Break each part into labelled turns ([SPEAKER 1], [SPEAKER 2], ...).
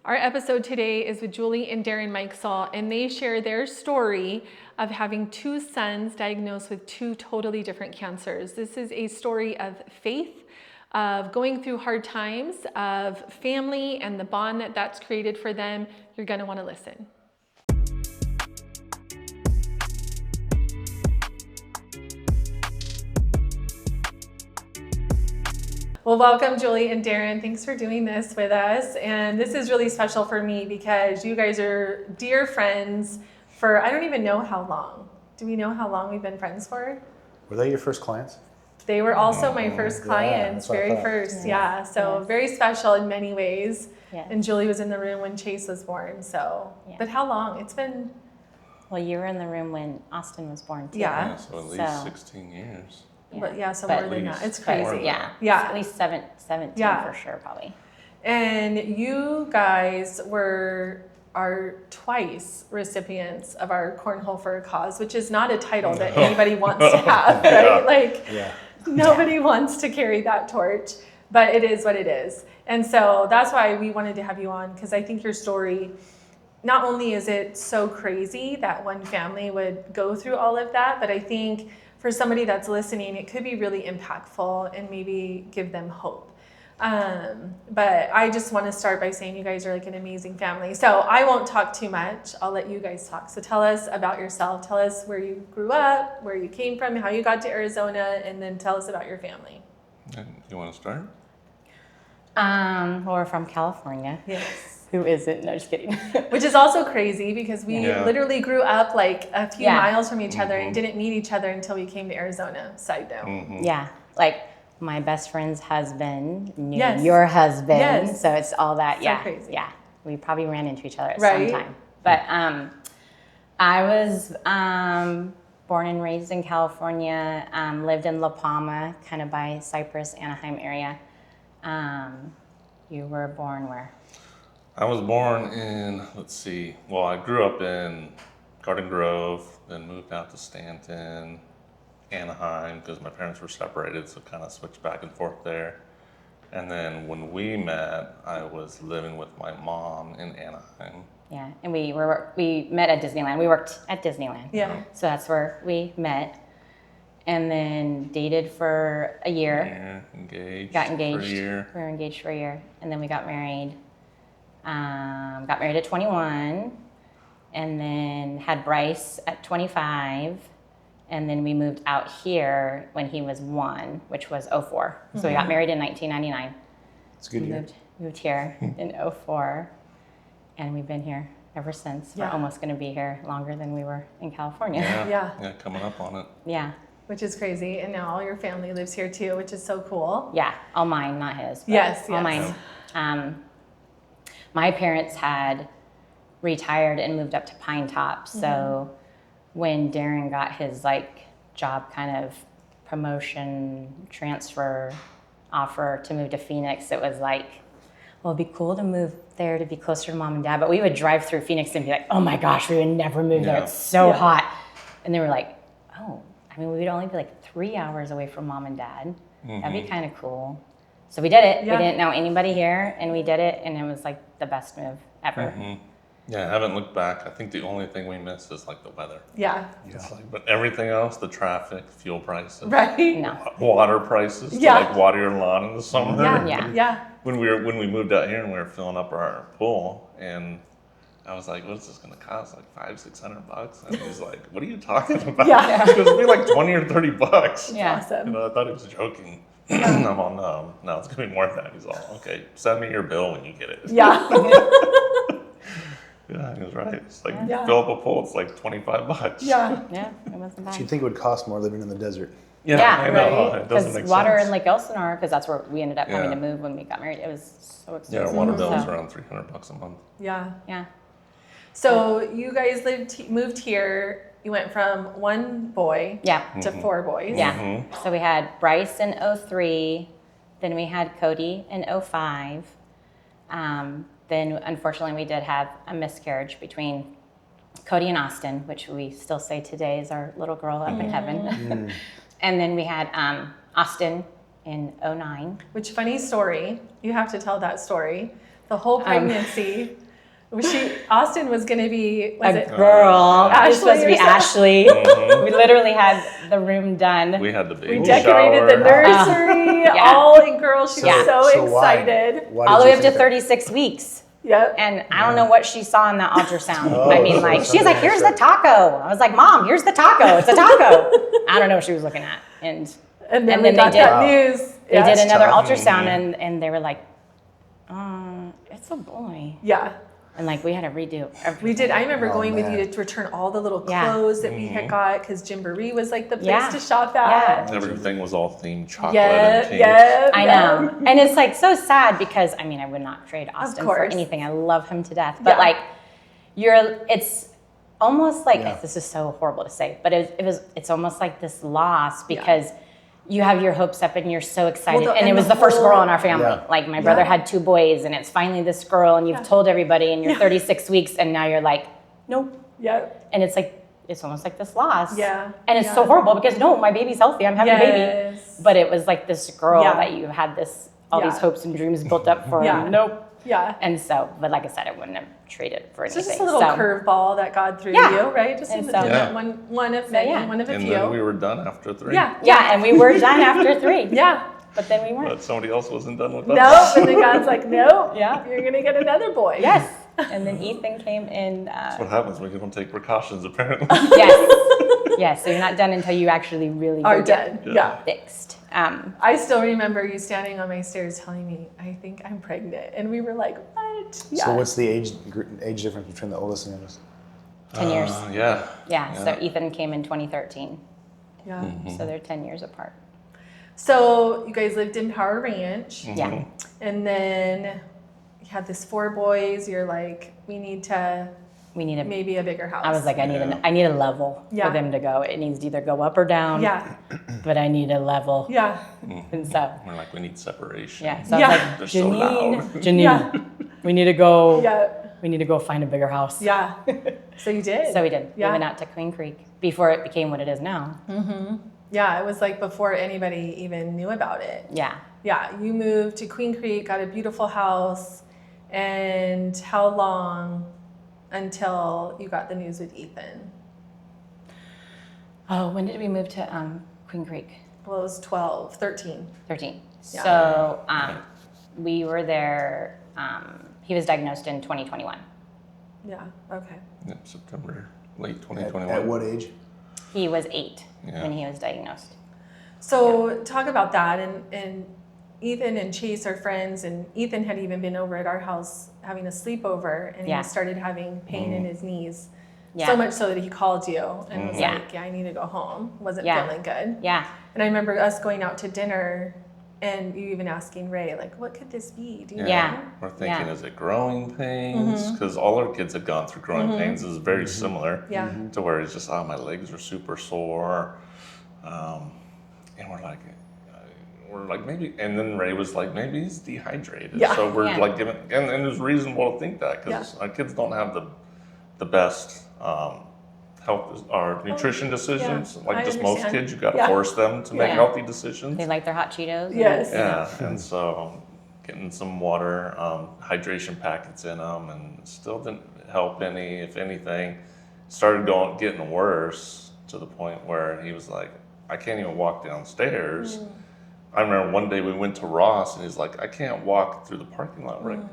[SPEAKER 1] Our episode today is with Julie and Darin Mikesell, and they share their story of having two sons diagnosed with two totally different cancers. This is a story of faith, of going through hard times, of family and the bond that's created for them. You're going to want to listen. Well, welcome, Julie and Darin. Thanks for doing this with us. And this is really special for me because you guys are dear friends for, I don't even know how long. Do we know how long we've been friends for?
[SPEAKER 2] Were they your first clients?
[SPEAKER 1] They were also my first clients, very first. Yeah. So very special in many ways.
[SPEAKER 3] Yes.
[SPEAKER 1] And Julie was in the room when Chase was born. So, but how long? It's been.
[SPEAKER 3] Well, you were in the room when Austin was born too.
[SPEAKER 1] Yeah.
[SPEAKER 4] So at least 16 years.
[SPEAKER 1] Yeah. But yeah, so more than that. It's crazy.
[SPEAKER 3] Yeah.
[SPEAKER 1] Yeah.
[SPEAKER 3] At least 17 for sure, probably.
[SPEAKER 1] And you guys are twice recipients of our Cornhole for a Cause, which is not a title that anybody wants to have, right? Nobody wants to carry that torch, but it is what it is. And so that's why we wanted to have you on, because I think your story, not only is it so crazy that one family would go through all of that, but I think for somebody that's listening, it could be really impactful and maybe give them hope. But I just want to start by saying you guys are like an amazing family. So I won't talk too much. I'll let you guys talk. So tell us about yourself. Tell us where you grew up, where you came from, how you got to Arizona, and then tell us about your family.
[SPEAKER 4] You want to start?
[SPEAKER 3] Well, we're from California.
[SPEAKER 1] Yes.
[SPEAKER 3] Who isn't? No, just kidding.
[SPEAKER 1] Which is also crazy because we literally grew up like a few miles from each other and didn't meet each other until we came to Arizona. Side note.
[SPEAKER 3] Yeah. Like my best friend's husband knew your husband.
[SPEAKER 1] Yes.
[SPEAKER 3] So it's all that.
[SPEAKER 1] So crazy.
[SPEAKER 3] Yeah. We probably ran into each other at some time. But I was born and raised in California, lived in Lymphoma, kind of by Cypress, Anaheim area. You were born where?
[SPEAKER 4] I was born in, I grew up in Garden Grove, then moved out to Stanton, Anaheim, because my parents were separated, so kind of switched back and forth there. And then when we met, I was living with my mom in Anaheim.
[SPEAKER 3] Yeah, and we met at Disneyland. We worked at Disneyland.
[SPEAKER 1] Yeah.
[SPEAKER 3] So that's where we met. And then dated for a year.
[SPEAKER 4] Engaged.
[SPEAKER 3] Got engaged.
[SPEAKER 4] For a year.
[SPEAKER 3] We were engaged for a year. And then we got married. Got married at 21. And then had Bryce at 25. And then we moved out here when he was 1, which was 04. So we got married in 1999.
[SPEAKER 2] It's a good year.
[SPEAKER 3] Moved here in 04. And we've been here ever since. We're almost going to be here longer than we were in California.
[SPEAKER 4] Yeah, coming up on it.
[SPEAKER 3] Yeah.
[SPEAKER 1] Which is crazy. And now all your family lives here too, which is so cool.
[SPEAKER 3] Yeah, all mine, not his.
[SPEAKER 1] Yes.
[SPEAKER 3] All mine. My parents had retired and moved up to Pine Top. So when Darin got his job kind of promotion, transfer offer to move to Phoenix, it was like, well, it'd be cool to move there to be closer to mom and dad. But we would drive through Phoenix and be like, oh my gosh, we would never move there. It's so hot. And they were like, oh, I mean, we would only be like 3 hours away from mom and dad. That'd be kind of cool. So we did it. We didn't know anybody here, and we did it, and it was like the best move ever.
[SPEAKER 4] Yeah, I haven't looked back. I think the only thing we missed is the weather.
[SPEAKER 1] Yeah.
[SPEAKER 4] It's but everything else, the traffic, fuel prices,
[SPEAKER 1] Right.
[SPEAKER 3] No.
[SPEAKER 4] water prices, to water your lawn in the summer.
[SPEAKER 1] Yeah.
[SPEAKER 4] When we moved out here and we were filling up our pool, and I was like, "What is this going to cost? Like $500-600?" And he's like, "What are you talking about?"
[SPEAKER 1] Yeah.
[SPEAKER 4] It's going to be like $20 or $30.
[SPEAKER 3] Yeah.
[SPEAKER 1] Awesome.
[SPEAKER 4] I thought he was joking. I'm all, no, it's going to be more than that. He's all, "Okay, send me your bill when you get it."
[SPEAKER 1] Yeah.
[SPEAKER 4] Yeah, he was right. It's like fill up a pool. It's like $25.
[SPEAKER 1] Yeah.
[SPEAKER 3] Yeah, it wasn't bad.
[SPEAKER 2] You'd think it would cost more living in the desert.
[SPEAKER 4] Yeah, I know. It doesn't make
[SPEAKER 3] Because water
[SPEAKER 4] sense.
[SPEAKER 3] in Lake Elsinore, because that's where we ended up having to move when we got married. It was so expensive.
[SPEAKER 4] Yeah, our water bill was around $300 a month.
[SPEAKER 1] Yeah.
[SPEAKER 3] Yeah.
[SPEAKER 1] So you guys moved here. You went from 1 boy to 4 boys.
[SPEAKER 3] Yeah. So we had Bryce in 03, then we had Cody in 05. Then unfortunately we did have a miscarriage between Cody and Austin, which we still say today is our little girl up in heaven. And then we had Austin in 09.
[SPEAKER 1] Which, funny story, you have to tell that story. The whole pregnancy. Austin was going to be, was it?
[SPEAKER 3] Girl. It was supposed to be
[SPEAKER 1] Ashley
[SPEAKER 3] Ashley. We literally had the room done.
[SPEAKER 4] We had the baby
[SPEAKER 1] We decorated the nursery,
[SPEAKER 3] Yeah.
[SPEAKER 1] all in girls. She was so
[SPEAKER 2] why?
[SPEAKER 1] excited.
[SPEAKER 2] Why
[SPEAKER 3] all
[SPEAKER 2] did
[SPEAKER 3] the way
[SPEAKER 2] you
[SPEAKER 3] up to
[SPEAKER 2] think that?
[SPEAKER 3] 36 weeks.
[SPEAKER 1] Yep.
[SPEAKER 3] And I don't know what she saw in that ultrasound.
[SPEAKER 2] Oh,
[SPEAKER 3] I mean,
[SPEAKER 2] so
[SPEAKER 3] like, she's
[SPEAKER 2] something
[SPEAKER 3] like, here's the
[SPEAKER 2] extra.
[SPEAKER 3] taco. I was like, Mom, here's the taco. It's a taco. I don't know what she was looking at. And
[SPEAKER 1] And
[SPEAKER 3] then
[SPEAKER 1] then
[SPEAKER 3] they
[SPEAKER 1] we got
[SPEAKER 3] did-
[SPEAKER 1] that
[SPEAKER 2] Wow.
[SPEAKER 1] news.
[SPEAKER 3] they
[SPEAKER 1] Yeah.
[SPEAKER 3] did another
[SPEAKER 2] tough.
[SPEAKER 3] ultrasound, and they were like, it's a boy.
[SPEAKER 1] Yeah.
[SPEAKER 3] And like, we had to redo everything.
[SPEAKER 1] We did. I remember
[SPEAKER 2] Oh,
[SPEAKER 1] going with
[SPEAKER 2] man.
[SPEAKER 1] you to return all the little
[SPEAKER 3] Yeah.
[SPEAKER 1] clothes that we had got because Gymboree was like the place
[SPEAKER 3] Yeah.
[SPEAKER 1] to shop at.
[SPEAKER 4] Everything was all themed chocolate
[SPEAKER 1] Yeah,
[SPEAKER 4] and pink.
[SPEAKER 1] yeah.
[SPEAKER 3] I know. And it's like so sad because, I mean, I would not trade Austin for
[SPEAKER 1] course.
[SPEAKER 3] anything. I love him to death. But
[SPEAKER 1] Yeah.
[SPEAKER 3] like, it's almost like,
[SPEAKER 2] Yeah.
[SPEAKER 3] this is so horrible to say, but it's almost like this loss because you have your hopes up and you're so excited.
[SPEAKER 1] Well,
[SPEAKER 3] and it
[SPEAKER 1] and
[SPEAKER 3] was
[SPEAKER 1] the
[SPEAKER 3] the first girl
[SPEAKER 1] whole-
[SPEAKER 3] in our family.
[SPEAKER 2] Yeah.
[SPEAKER 3] Like my brother
[SPEAKER 1] Yeah.
[SPEAKER 3] had 2 boys and it's finally this girl and you've told everybody and you're 36 weeks and now you're like, nope.
[SPEAKER 1] Yep.
[SPEAKER 3] And it's like, it's almost like this loss.
[SPEAKER 1] Yeah.
[SPEAKER 3] And it's
[SPEAKER 1] Yeah.
[SPEAKER 3] so horrible because no, my baby's healthy. I'm having a baby.
[SPEAKER 1] Yes.
[SPEAKER 3] But it was like this girl
[SPEAKER 1] Yeah.
[SPEAKER 3] that you had all
[SPEAKER 1] Yeah.
[SPEAKER 3] these hopes and dreams built up for.
[SPEAKER 1] Yeah.
[SPEAKER 3] Nope.
[SPEAKER 1] Yeah.
[SPEAKER 3] And so, but like I said, I wouldn't have traded for
[SPEAKER 1] It's
[SPEAKER 3] anything.
[SPEAKER 1] just a little
[SPEAKER 3] so,
[SPEAKER 1] curveball that God threw
[SPEAKER 3] Yeah.
[SPEAKER 1] you, right? Just
[SPEAKER 3] And
[SPEAKER 1] in
[SPEAKER 3] so-
[SPEAKER 4] Yeah.
[SPEAKER 1] one of many,
[SPEAKER 3] yeah.
[SPEAKER 1] one of a
[SPEAKER 4] And
[SPEAKER 1] few.
[SPEAKER 4] then we were done after 3.
[SPEAKER 1] Yeah.
[SPEAKER 3] Yeah, and we were done after 3.
[SPEAKER 1] Yeah.
[SPEAKER 3] But then we weren't.
[SPEAKER 4] But somebody else wasn't done with
[SPEAKER 1] No,
[SPEAKER 4] us.
[SPEAKER 1] and then God's like, no,
[SPEAKER 3] Yeah.
[SPEAKER 1] you're gonna get another boy.
[SPEAKER 3] Yes. And then Ethan came in.
[SPEAKER 4] That's what happens when you don't take precautions, apparently.
[SPEAKER 3] Yes. Yes. So you're not done until you actually really
[SPEAKER 1] Are
[SPEAKER 3] go get
[SPEAKER 1] dead. Yeah.
[SPEAKER 3] fixed.
[SPEAKER 1] I still remember you standing on my stairs telling me, I think I'm pregnant. And we were like, what? Yeah.
[SPEAKER 2] So what's the age difference between the oldest and the youngest?
[SPEAKER 3] 10 years.
[SPEAKER 4] Yeah.
[SPEAKER 3] Yeah. So Ethan came in 2013.
[SPEAKER 1] Yeah.
[SPEAKER 3] So they're 10 years apart.
[SPEAKER 1] So you guys lived in Power Ranch.
[SPEAKER 3] Yeah.
[SPEAKER 1] And then you had this 4 boys. You're like, we need maybe a bigger house.
[SPEAKER 3] I was like, I need a level
[SPEAKER 1] Yeah.
[SPEAKER 3] for them to go. It needs to either go up or down.
[SPEAKER 1] yeah.
[SPEAKER 3] But I need a level.
[SPEAKER 1] Yeah.
[SPEAKER 3] And so,
[SPEAKER 4] We're like, we need separation.
[SPEAKER 3] yeah. So
[SPEAKER 1] Yeah.
[SPEAKER 3] I was like,
[SPEAKER 4] They're so loud.
[SPEAKER 3] Janine,
[SPEAKER 1] Yeah.
[SPEAKER 3] we need to go.
[SPEAKER 1] Yeah.
[SPEAKER 3] We need to go find a bigger house.
[SPEAKER 1] Yeah. So you did.
[SPEAKER 3] So we did.
[SPEAKER 1] Yeah.
[SPEAKER 3] We went out to Queen Creek before it became what it is now.
[SPEAKER 1] Yeah. It was like before anybody even knew about it.
[SPEAKER 3] Yeah.
[SPEAKER 1] Yeah. You moved to Queen Creek, got a beautiful house. And how long until you got the news with Ethan?
[SPEAKER 3] Oh, when did we move to Queen Creek?
[SPEAKER 1] Well, it was 13.
[SPEAKER 3] 13.
[SPEAKER 1] Yeah.
[SPEAKER 3] So we were there. He was diagnosed in 2021.
[SPEAKER 1] Yeah. Okay.
[SPEAKER 4] Yep, September, late
[SPEAKER 2] At
[SPEAKER 4] 2021.
[SPEAKER 2] what age?
[SPEAKER 3] He was 8
[SPEAKER 4] Yeah.
[SPEAKER 3] when he was diagnosed.
[SPEAKER 1] So talk about that. And Ethan and Chase are friends, and Ethan had even been over at our house having a sleepover, and
[SPEAKER 3] Yeah.
[SPEAKER 1] he started having pain in his knees.
[SPEAKER 3] Yeah.
[SPEAKER 1] So much so that he called you and was
[SPEAKER 3] Yeah.
[SPEAKER 1] like, yeah, I need to go home. Wasn't
[SPEAKER 3] Yeah.
[SPEAKER 1] feeling good.
[SPEAKER 3] Yeah.
[SPEAKER 1] And I remember us going out to dinner and you even asking Ray, like, what could this be? Do you
[SPEAKER 3] Yeah.
[SPEAKER 1] know?
[SPEAKER 4] We're thinking,
[SPEAKER 3] Yeah.
[SPEAKER 4] is it growing pains? Because all our kids had gone through growing pains. It was very similar
[SPEAKER 1] Yeah.
[SPEAKER 4] to where it's just, my legs are super sore. And we're like, maybe, and then Ray was like, maybe he's dehydrated.
[SPEAKER 1] Yeah.
[SPEAKER 4] So we're
[SPEAKER 3] Yeah.
[SPEAKER 4] like giving, and it was reasonable to think that because our kids don't have the best health or nutrition decisions.
[SPEAKER 1] I
[SPEAKER 4] Like just most
[SPEAKER 1] understand.
[SPEAKER 4] kids, you got to
[SPEAKER 1] Yeah.
[SPEAKER 4] force them to make
[SPEAKER 3] Yeah.
[SPEAKER 4] healthy decisions.
[SPEAKER 3] They like their hot Cheetos.
[SPEAKER 1] Yes.
[SPEAKER 4] Yeah, and so getting some water, hydration packets in them, and still didn't help any. If anything, started getting worse to the point where he was like, I can't even walk downstairs. I remember one day we went to Ross, and he's like, I can't walk through the parking lot. We're like,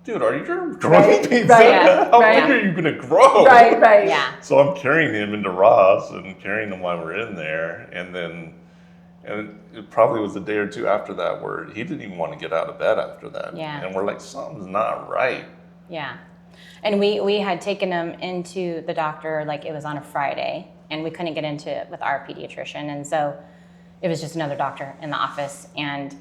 [SPEAKER 4] dude, are your growing pains?
[SPEAKER 1] right,
[SPEAKER 4] How
[SPEAKER 1] right.
[SPEAKER 4] big are you gonna grow?
[SPEAKER 1] Right, right.
[SPEAKER 3] Yeah.
[SPEAKER 4] So I'm carrying him into Ross and carrying him while we're in there, and it probably was a day or two after that where he didn't even want to get out of bed after that.
[SPEAKER 3] Yeah.
[SPEAKER 4] And we're like, something's not right.
[SPEAKER 3] Yeah. And we had taken him into the doctor, like it was on a Friday, and we couldn't get into it with our pediatrician. And so it was just another doctor in the office. And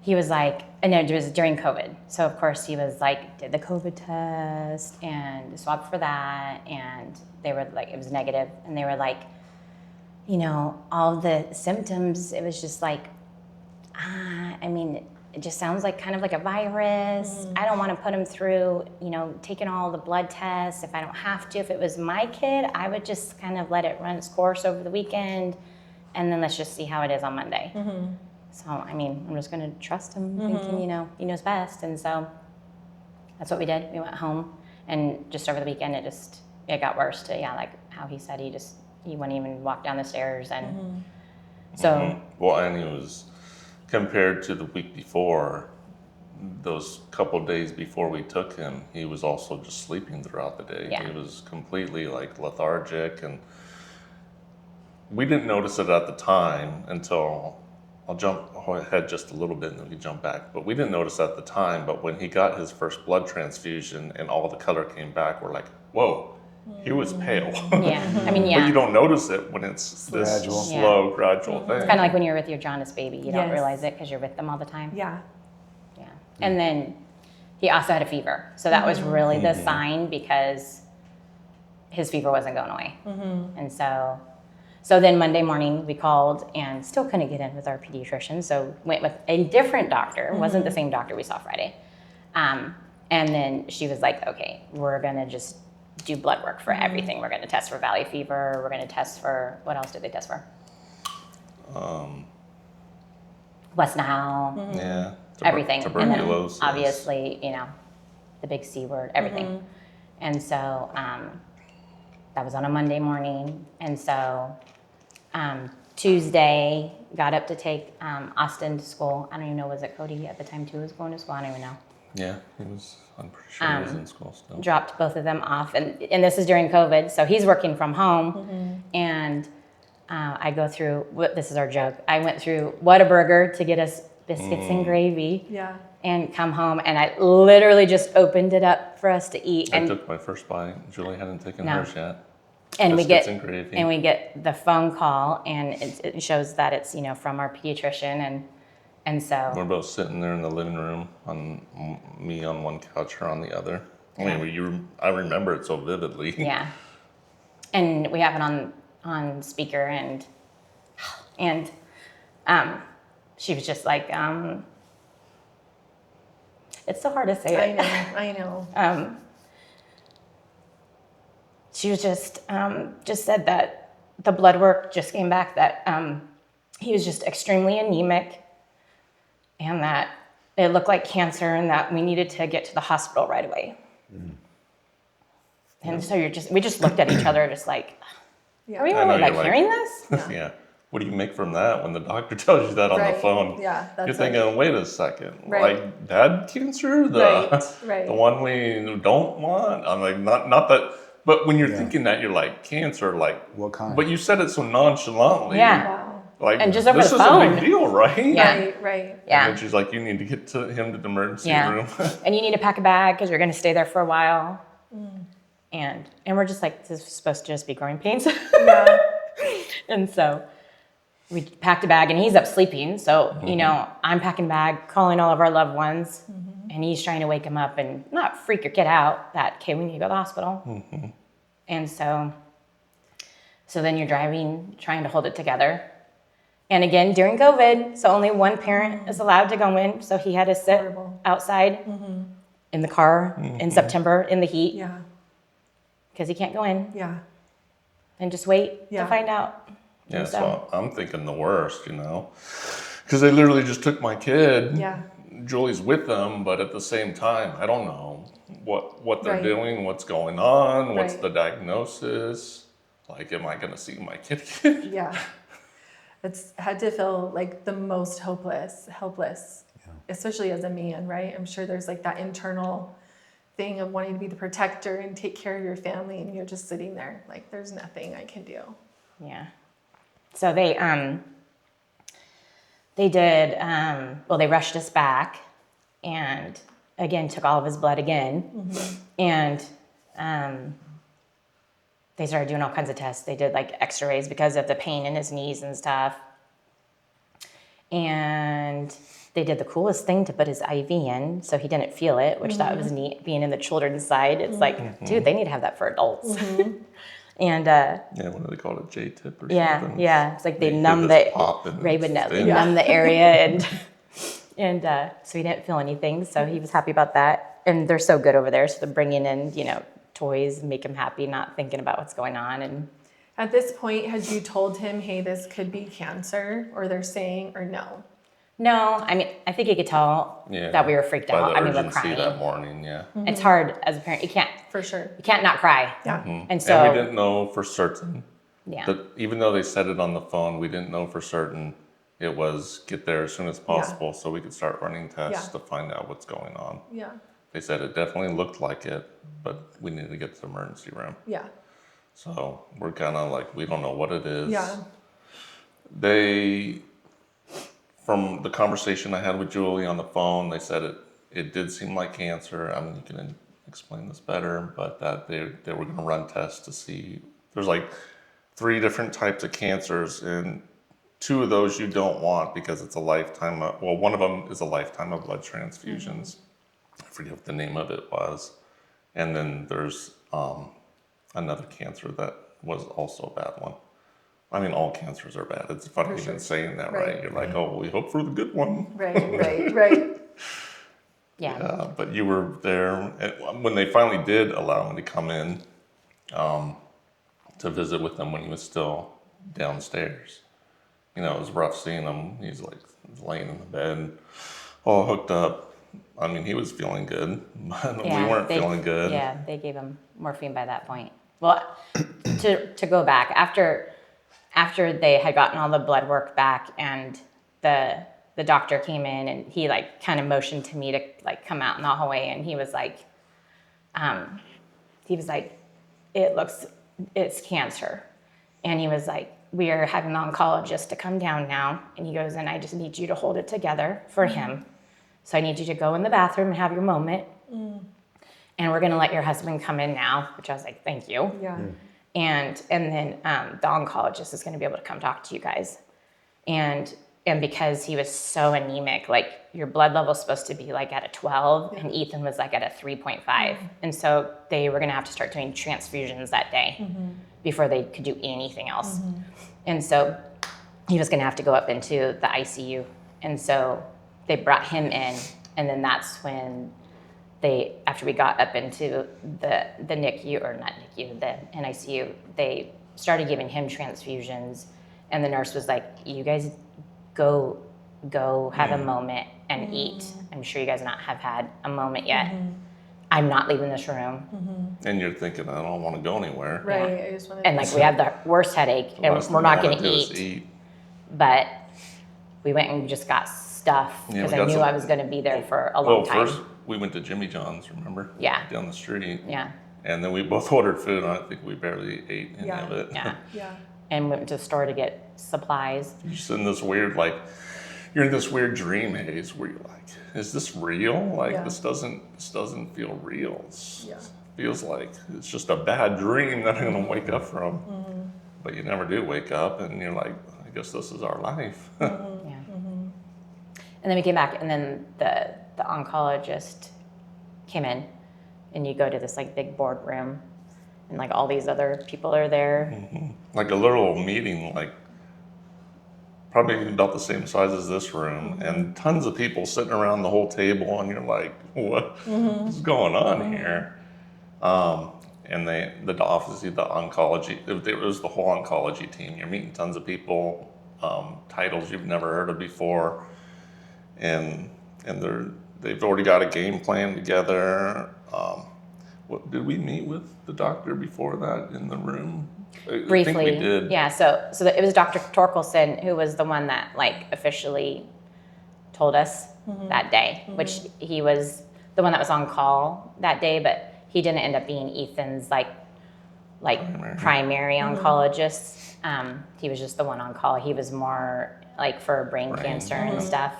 [SPEAKER 3] he was like, and it was during COVID. So of course he was like, did the COVID test and swabbed for that. And they were like, it was negative. And they were like, you know, all the symptoms, it was just like, I mean, it just sounds like kind of like a virus. I don't want to put him through, you know, taking all the blood tests if I don't have to. If it was my kid, I would just kind of let it run its course over the weekend, and then let's just see how it is on Monday. So, I mean, I'm just going to trust him, thinking, you know, he knows best. And so that's what we did. We went home, and just over the weekend, it got worse to, like how he said, he wouldn't even walk down the stairs. And so.
[SPEAKER 4] Well, and he was, compared to the week before, those couple days before we took him, he was also just sleeping throughout the day.
[SPEAKER 3] Yeah.
[SPEAKER 4] He was completely like lethargic, and we didn't notice it at the time until, I'll jump ahead just a little bit and then we jump back. But we didn't notice at the time, but when he got his first blood transfusion and all the color came back, we're like, whoa, he was pale.
[SPEAKER 3] Yeah, I mean,
[SPEAKER 4] But you don't notice it when it's this
[SPEAKER 2] Gradual.
[SPEAKER 4] slow, gradual thing.
[SPEAKER 3] It's kind of like when you're with your jaundice baby. You don't
[SPEAKER 1] Yes.
[SPEAKER 3] realize it because you're with them all the time.
[SPEAKER 1] Yeah.
[SPEAKER 3] Yeah. And then he also had a fever. So that was really the sign, because his fever wasn't going away. And so then Monday morning we called and still couldn't get in with our pediatrician. So went with a different doctor. It wasn't the same doctor we saw Friday. And then she was like, okay, we're going to just do blood work for everything. We're going to test for valley fever. We're going to test for, what else did they test for? West Nile.
[SPEAKER 4] Yeah.
[SPEAKER 3] Everything. And then
[SPEAKER 4] Tuberculosis.
[SPEAKER 3] obviously, the big C word, everything. And so that was on a Monday morning. And so Tuesday, got up to take Austin to school. I don't even know, was it Cody at the time too was going to school? I don't even know.
[SPEAKER 4] Yeah, I'm pretty sure he was in school still.
[SPEAKER 3] Dropped both of them off. And this is during COVID, so he's working from home. And I go through, this is our joke, I went through Whataburger to get us biscuits and gravy.
[SPEAKER 1] Yeah.
[SPEAKER 3] And come home, and I literally just opened it up for us to eat.
[SPEAKER 4] I
[SPEAKER 3] And
[SPEAKER 4] took my first bite. Julie hadn't taken
[SPEAKER 3] No.
[SPEAKER 4] hers yet.
[SPEAKER 3] and
[SPEAKER 4] Biscuits and gravy.
[SPEAKER 3] we get the phone call, and it shows that it's from our pediatrician, and so
[SPEAKER 4] We're both sitting there in the living room, me on one couch, her on the other. I mean, I remember it so vividly.
[SPEAKER 3] yeah, and we have it on speaker, and she was just like, it's so hard to say it.
[SPEAKER 1] I know.
[SPEAKER 3] She was just said that the blood work just came back that he was just extremely anemic, and that it looked like cancer, and that we needed to get to the hospital right away. And so we just looked at each other just like,
[SPEAKER 1] Yeah.
[SPEAKER 3] are we
[SPEAKER 4] I know,
[SPEAKER 3] really like
[SPEAKER 4] you're like-
[SPEAKER 3] hearing this?
[SPEAKER 4] Yeah. What do you make from that when the doctor tells you that on the
[SPEAKER 1] Right.
[SPEAKER 4] phone?
[SPEAKER 1] Yeah, that's
[SPEAKER 4] You're thinking, wait a second,
[SPEAKER 1] Right.
[SPEAKER 4] like bad cancer,
[SPEAKER 1] Right.
[SPEAKER 4] the one we don't want. I'm like, not that, but when you're thinking that, you're like, cancer, like
[SPEAKER 2] What kind?
[SPEAKER 4] But you said it so nonchalantly.
[SPEAKER 3] Yeah.
[SPEAKER 1] Wow.
[SPEAKER 4] Like,
[SPEAKER 3] And just over
[SPEAKER 4] this
[SPEAKER 3] the
[SPEAKER 4] is a
[SPEAKER 3] phone.
[SPEAKER 4] big deal, right?
[SPEAKER 3] Yeah.
[SPEAKER 1] Right.
[SPEAKER 3] Yeah.
[SPEAKER 4] And then she's like, you need to get him to the emergency
[SPEAKER 3] Yeah.
[SPEAKER 4] room.
[SPEAKER 3] And you need to pack a bag because you're going to stay there for a while. And we're just like, this is supposed to just be growing pains.
[SPEAKER 1] Yeah.
[SPEAKER 3] And so we packed a bag, and he's up sleeping. So, I'm packing a bag, calling all of our loved ones, and he's trying to wake him up and not freak your kid out that, okay, we need to go to the hospital. And so then you're driving, trying to hold it together. And again, during COVID, so only one parent is allowed to go in. So he had to sit
[SPEAKER 1] Horrible.
[SPEAKER 3] outside in the car in September in the heat
[SPEAKER 1] Yeah.
[SPEAKER 3] because he can't go in
[SPEAKER 1] Yeah.
[SPEAKER 3] and just wait
[SPEAKER 1] Yeah.
[SPEAKER 3] to find out.
[SPEAKER 4] Yeah,
[SPEAKER 3] And
[SPEAKER 4] so I'm thinking the worst, because they literally just took my kid.
[SPEAKER 1] Yeah.
[SPEAKER 4] Julie's with them, but at the same time, I don't know what they're
[SPEAKER 1] Right.
[SPEAKER 4] doing, what's going on, what's
[SPEAKER 1] Right.
[SPEAKER 4] the diagnosis. Like, am I gonna see my kid again?
[SPEAKER 1] Yeah. It's had to feel like the most helpless, especially as a man, right? I'm sure there's like that internal thing of wanting to be the protector and take care of your family, and you're just sitting there like, there's nothing I can do.
[SPEAKER 3] Yeah. So they did, they rushed us back and again, took all of his blood again. And they started doing all kinds of tests. They did like x-rays because of the pain in his knees and stuff. And they did the coolest thing to put his IV in so he didn't feel it, which that was neat, being in the children's side. It's like, dude, they need to have that for adults. And
[SPEAKER 4] Yeah, what do they call it? J-tip or something?
[SPEAKER 3] yeah. It's like they
[SPEAKER 4] They
[SPEAKER 3] numb
[SPEAKER 4] did
[SPEAKER 3] the
[SPEAKER 4] this pop and
[SPEAKER 3] Ray
[SPEAKER 4] it's
[SPEAKER 3] would know. They
[SPEAKER 4] thin.
[SPEAKER 3] numb the area and so he didn't feel anything. So he was happy about that. And they're so good over there. So they're bringing in, toys, make him happy, not thinking about what's going on. And
[SPEAKER 1] At this point, had you told him, hey, this could be cancer, or they're saying, or no?
[SPEAKER 3] No, I mean, I think he could tell that we were freaked
[SPEAKER 4] by
[SPEAKER 3] out.
[SPEAKER 4] the
[SPEAKER 3] I mean, we're
[SPEAKER 4] urgency
[SPEAKER 3] crying.
[SPEAKER 4] that morning, yeah.
[SPEAKER 3] It's hard as a parent. You can't
[SPEAKER 1] For sure.
[SPEAKER 3] not cry.
[SPEAKER 1] Yeah.
[SPEAKER 3] And so
[SPEAKER 4] And we didn't know for certain.
[SPEAKER 3] Yeah.
[SPEAKER 4] That even though they said it on the phone, we didn't know for certain it was get there as soon as possible so we could start running tests to find out what's going on.
[SPEAKER 1] Yeah.
[SPEAKER 4] They said it definitely looked like it, but we needed to get to the emergency room.
[SPEAKER 1] Yeah.
[SPEAKER 4] So we're kind of like, we don't know what it is.
[SPEAKER 1] Yeah.
[SPEAKER 4] They, from the conversation I had with Julie on the phone, they said it did seem like cancer. I mean, you can explain this better, but that they were going to run tests to see. There's like 3 different types of cancers, and 2 of those you don't want because it's a lifetime of, well, one of them is a lifetime of blood transfusions. I forget what the name of it was. And then there's another cancer that was also a bad one. I mean, all cancers are bad. It's funny even saying that, right? You're like, oh, we hope for the good one.
[SPEAKER 1] Right.
[SPEAKER 3] Yeah.
[SPEAKER 4] But you were there. And when they finally did allow me to come in to visit with him when he was still downstairs, you know, it was rough seeing him. He's like laying in the bed, all hooked up. I mean, he was feeling good, but we weren't feeling good.
[SPEAKER 3] Yeah, they gave him morphine by that point. Well, to go back, after they had gotten all the blood work back and the doctor came in and he like kind of motioned to me to like come out in the hallway, and he was like, it's cancer. And he was like, we are having the oncologist to come down now. And he goes, and I just need you to hold it together for him. So I need you to go in the bathroom and have your moment. And we're going to let your husband come in now, which I was like, thank you.
[SPEAKER 1] Yeah.
[SPEAKER 3] And then the oncologist is going to be able to come talk to you guys. And because he was so anemic, like your blood level's supposed to be like at a 12 and Ethan was like at a 3.5. And so they were going to have to start doing transfusions that day before they could do anything else. And so he was going to have to go up into the ICU. And so they brought him in, and then that's when after we got up into the NICU, or not NICU, the NICU, they started giving him transfusions, and the nurse was like, you guys go have a moment and eat. I'm sure you guys not have had a moment yet. I'm not leaving this room.
[SPEAKER 4] And you're thinking, I don't want to go anywhere.
[SPEAKER 1] Right. I just wanted
[SPEAKER 3] And like we had the worst headache, and we're not going to eat. But we went and just got stuff because I knew I was going to be there for a long time.
[SPEAKER 4] First we went to Jimmy John's, remember?
[SPEAKER 3] Yeah.
[SPEAKER 4] Down the street.
[SPEAKER 3] Yeah.
[SPEAKER 4] And then we both ordered food, and I think we barely ate any of it.
[SPEAKER 3] Yeah.
[SPEAKER 1] Yeah.
[SPEAKER 3] And went to the store to get supplies.
[SPEAKER 4] You're just in this weird, like, you're in this weird dream haze where you're like, is this real? Like, this doesn't feel real. It feels like it's just a bad dream that I'm gonna wake up from. But you never do wake up, and you're like, I guess this is our life.
[SPEAKER 3] And then we came back, and then the oncologist came in, and you go to this like big boardroom, and like all these other people are there.
[SPEAKER 4] Like a little meeting, like probably about the same size as this room, and tons of people sitting around the whole table, and you're like, what's going on here? And obviously the oncology, it was the whole oncology team. You're meeting tons of people, titles you've never heard of before, and they've already got a game plan together. What did we meet with the doctor before that in the room?
[SPEAKER 3] Briefly,
[SPEAKER 4] I think we did.
[SPEAKER 3] Yeah. So it was Dr. Torkelson who was the one that like officially told us that day, which he was the one that was on call that day, but he didn't end up being Ethan's like primary oncologist. He was just the one on call. He was more like for brain cancer and stuff.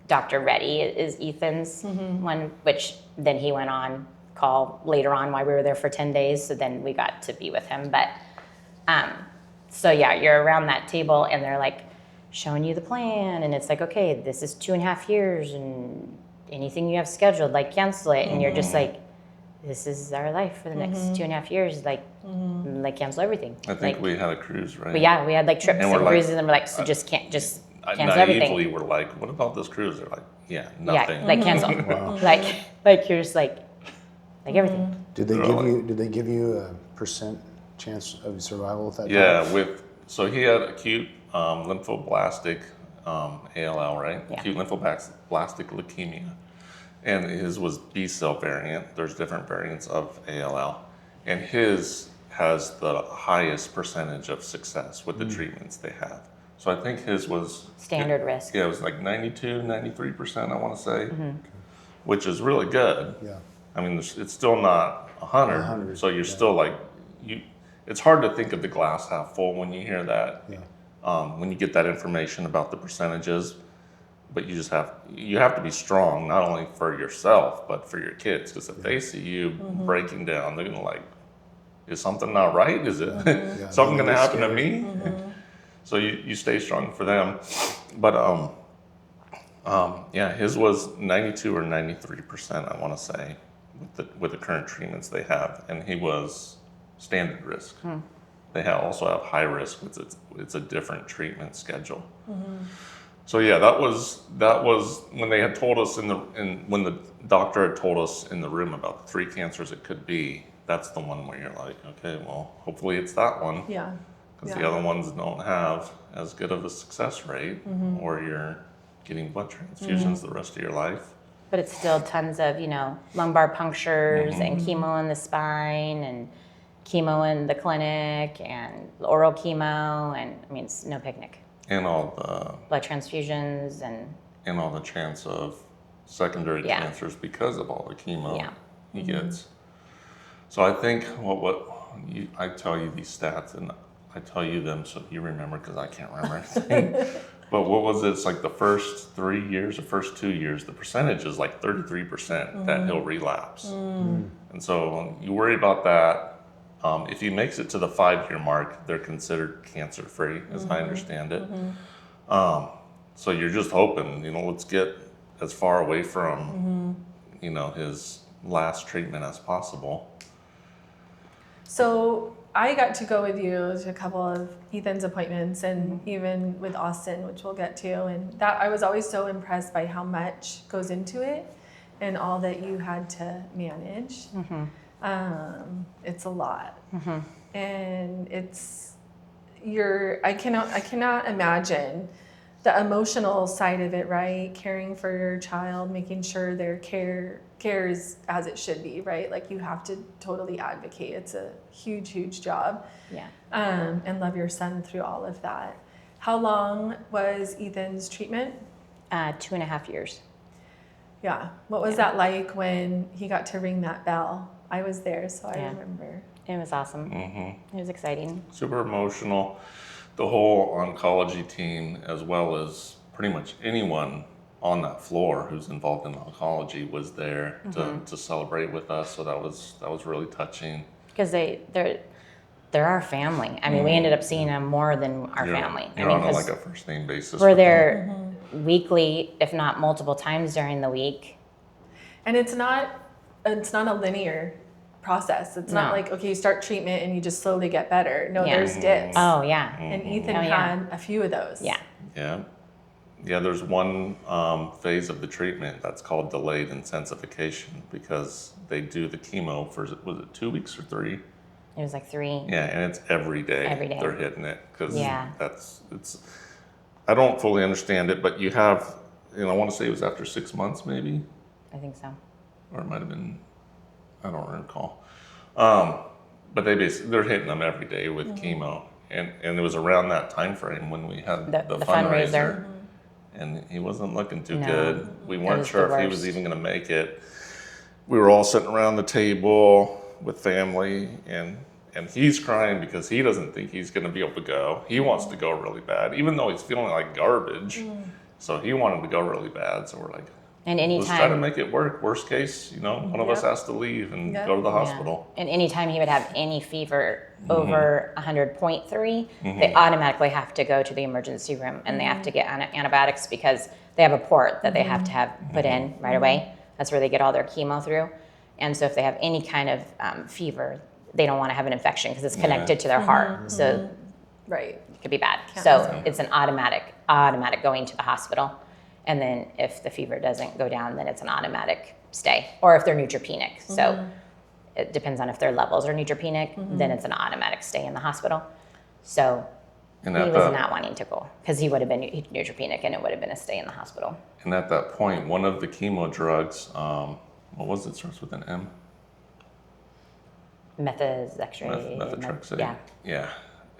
[SPEAKER 3] Dr. Reddy is Ethan's one, which then he went on call later on while we were there for 10 days. So then we got to be with him. But so yeah, you're around that table and they're like showing you the plan. And it's like, okay, this is 2.5 years and anything you have scheduled, like cancel it. And you're just like, this is our life for the next 2.5 years. Like cancel everything.
[SPEAKER 4] I think we had a cruise, right?
[SPEAKER 3] But yeah, we had like trips and cruises and we're like, so just cancel everything.
[SPEAKER 4] Naively, we're like, what about this cruise? They're like, yeah, nothing.
[SPEAKER 3] Yeah, like cancel. Like you're just like everything.
[SPEAKER 2] Did they give you a percent chance of survival at that time?
[SPEAKER 4] Yeah, so he had acute lymphoblastic ALL, right?
[SPEAKER 3] Yeah.
[SPEAKER 4] Acute lymphoblastic leukemia. And his was B cell variant. There's different variants of ALL. And his has the highest percentage of success with the treatments they have. So I think his was
[SPEAKER 3] Standard risk.
[SPEAKER 4] Yeah, it was like 92, 93%, I want to say, which is really good.
[SPEAKER 2] Yeah.
[SPEAKER 4] I mean, it's still not 100.
[SPEAKER 2] 100,
[SPEAKER 4] So you're still like, it's hard to think of the glass half full when you hear that, when you get that information about the percentages. But you have to be strong, not only for yourself, but for your kids. Because if they see you breaking down, they're gonna like, is something not right? Is it something gonna happen to me? So you stay strong for them. But his was 92 or 93%, I want to say, with the current treatments they have, and he was standard risk. They also have high risk, which it's a different treatment schedule. So yeah, that was when they had told us when the doctor had told us in the room about the 3 cancers it could be. That's the one where you're like, okay, well, hopefully it's that one.
[SPEAKER 1] Yeah.
[SPEAKER 4] Because the other ones don't have as good of a success rate, or you're getting blood transfusions the rest of your life.
[SPEAKER 3] But it's still tons of, lumbar punctures and chemo in the spine and chemo in the clinic and oral chemo. And I mean, it's no picnic.
[SPEAKER 4] And all the
[SPEAKER 3] Blood transfusions and
[SPEAKER 4] all the chance of secondary cancers because of all the chemo he gets. So I think I tell you these stats and I tell you them so you remember, because I can't remember anything. But what was it? It's like the first 3 years or first 2 years, the percentage is like 33% that he'll relapse. And so you worry about that. If he makes it to the 5-year mark, they're considered cancer-free, as I understand it. So you're just hoping, let's get as far away from, his last treatment as possible.
[SPEAKER 1] So I got to go with you to a couple of Ethan's appointments, and even with Austin, which we'll get to. And that I was always so impressed by how much goes into it and all that you had to manage. It's a lot, and I cannot imagine the emotional side of it, right? Caring for your child, making sure their care is as it should be, right? Like you have to totally advocate. It's a huge job.
[SPEAKER 3] yeah.
[SPEAKER 1] And love your son through all of that. How long was Ethan's treatment?
[SPEAKER 3] 2.5 years.
[SPEAKER 1] Yeah. What was that like when he got to ring that bell? I was there, so I remember.
[SPEAKER 3] It was awesome. It was exciting.
[SPEAKER 4] Super emotional. The whole oncology team, as well as pretty much anyone on that floor who's involved in oncology, was there to celebrate with us. So that was really touching.
[SPEAKER 3] Because they're our family. I mean, we ended up seeing them more than our family.
[SPEAKER 4] You're on like a first name basis.
[SPEAKER 3] We're there weekly, if not multiple times during the week.
[SPEAKER 1] And it's not a linear process. It's not like, okay, you start treatment and you just slowly get better. No, there's dips.
[SPEAKER 3] Oh, yeah.
[SPEAKER 1] And Ethan had a few of those.
[SPEAKER 3] Yeah.
[SPEAKER 4] Yeah, there's one phase of the treatment that's called delayed intensification, because they do the chemo for, was it 2 weeks or 3?
[SPEAKER 3] It was like 3.
[SPEAKER 4] Yeah, and it's every day.
[SPEAKER 3] Every day.
[SPEAKER 4] They're hitting it, because I don't fully understand it, but you have, I want to say it was after 6 months maybe,
[SPEAKER 3] I think so.
[SPEAKER 4] or it might have been, I don't recall. But they're hitting them every day with chemo, and it was around that time frame when we had the fundraiser. And he wasn't looking too good. We weren't sure if he was even going to make it. We were all sitting around the table with family, and he's crying because he doesn't think he's going to be able to go. He wants to go really bad, even though he's feeling like garbage. So he wanted to go really bad. So we're like, let's try to make it work. Worst case, one of us has to leave and go to the hospital.
[SPEAKER 3] And anytime he would have any fever over 100.3, they automatically have to go to the emergency room, and they have to get antibiotics, because they have a port that they have to have put in right away. That's where they get all their chemo through. And so if they have any kind of fever, they don't want to have an infection, because it's connected to their heart. So it could be bad. So it's an automatic going to the hospital. And then if the fever doesn't go down, then it's an automatic stay. Or if they're neutropenic. So it depends on if their levels are neutropenic, then it's an automatic stay in the hospital. So
[SPEAKER 4] And
[SPEAKER 3] he was not wanting to go because he would have been neutropenic and it would have been a stay in the hospital.
[SPEAKER 4] And at that point, one of the chemo drugs, what was it? Starts with an M?
[SPEAKER 3] Methotrexate.
[SPEAKER 4] Yeah.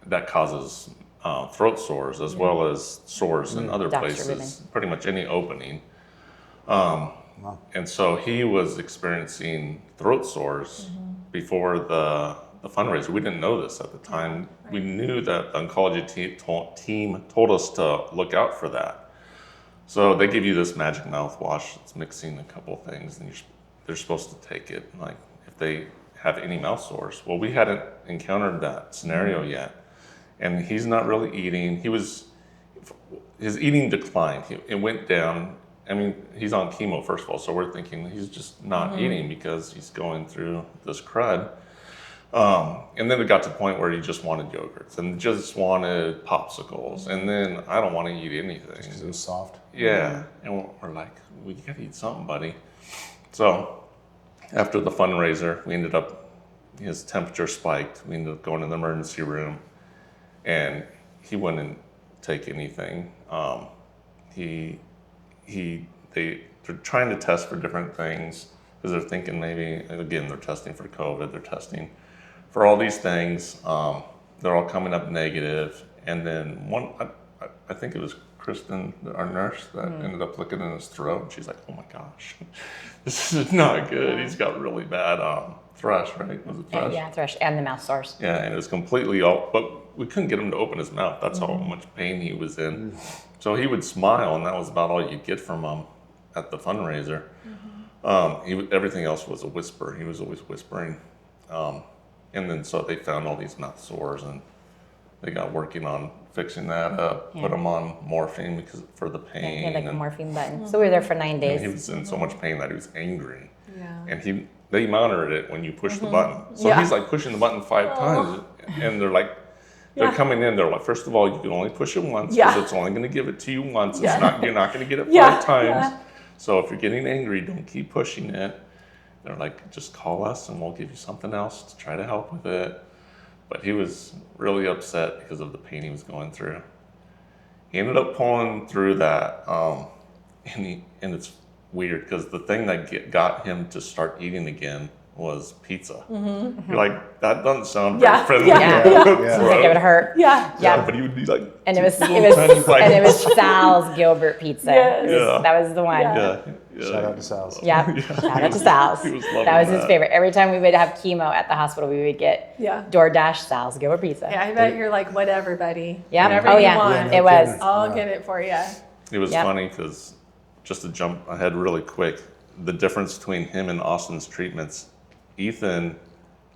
[SPEAKER 4] That causes throat sores as well as sores in other places, pretty much any opening. And so he was experiencing throat sores before the fundraiser. We didn't know this at the time. Right. We knew that the oncology team told us to look out for that. So they give you this magic mouthwash. It's mixing a couple things, and they're supposed to take it. Like if they have any mouth sores. Well, we hadn't encountered that scenario yet, and he's not really eating. His eating declined. It went down. I mean, he's on chemo first of all, so we're thinking he's just not eating because he's going through this crud. And then it got to the point where he just wanted yogurts and just wanted popsicles. And then I don't want to eat anything.
[SPEAKER 2] Because it was soft.
[SPEAKER 4] Yeah. And we're like, we got to eat something, buddy. So after the fundraiser, his temperature spiked. We ended up going to the emergency room and he wouldn't take anything. They're trying to test for different things because they're thinking maybe, again, they're testing for COVID, they're testing for all these things. They're all coming up negative. And then I think it was Kristen, our nurse, that ended up looking in his throat. And she's like, oh my gosh, this is not good. He's got really bad thrush, right? Was it thrush?
[SPEAKER 3] Yeah, thrush and the mouth sores.
[SPEAKER 4] Yeah, and it was completely but we couldn't get him to open his mouth. That's how much pain he was in. So he would smile, and that was about all you'd get from him at the fundraiser. Everything else was a whisper. He was always whispering. And then so they found all these mouth sores, and they got working on fixing that up, put him on morphine for the pain.
[SPEAKER 3] He had a morphine button. So we were there for 9 days.
[SPEAKER 4] And he was in so much pain that he was angry.
[SPEAKER 1] Yeah.
[SPEAKER 4] And they monitored it when you push the button. So he's like pushing the button 5 times, and they're like, they're coming in. They're like, first of all, you can only push it once because it's only going to give it to you once. It's not. You're not going to get it 5 times. Yeah. So if you're getting angry, don't keep pushing it. They're like, just call us and we'll give you something else to try to help with it. But he was really upset because of the pain he was going through. He ended up pulling through that, and it's weird because the thing that got him to start eating again was pizza. You're like, that doesn't sound very friendly.
[SPEAKER 3] Yeah. Seems like it would hurt.
[SPEAKER 4] Yeah. But he would be like,
[SPEAKER 3] and it was Sal's Gilbert pizza. Yes. That was the one.
[SPEAKER 2] Yeah. Shout out to Sal's.
[SPEAKER 3] Yeah. Shout out to Sal's. That was his favorite. Every time we would have chemo at the hospital, we would get DoorDash Sal's Gilbert pizza.
[SPEAKER 1] Yeah, I bet you're like, whatever, buddy.
[SPEAKER 3] Yeah.
[SPEAKER 1] Whatever you want.
[SPEAKER 3] Yeah, it was.
[SPEAKER 1] I'll get it for you.
[SPEAKER 4] It was funny because, just to jump ahead really quick, the difference between him and Austin's treatments, Ethan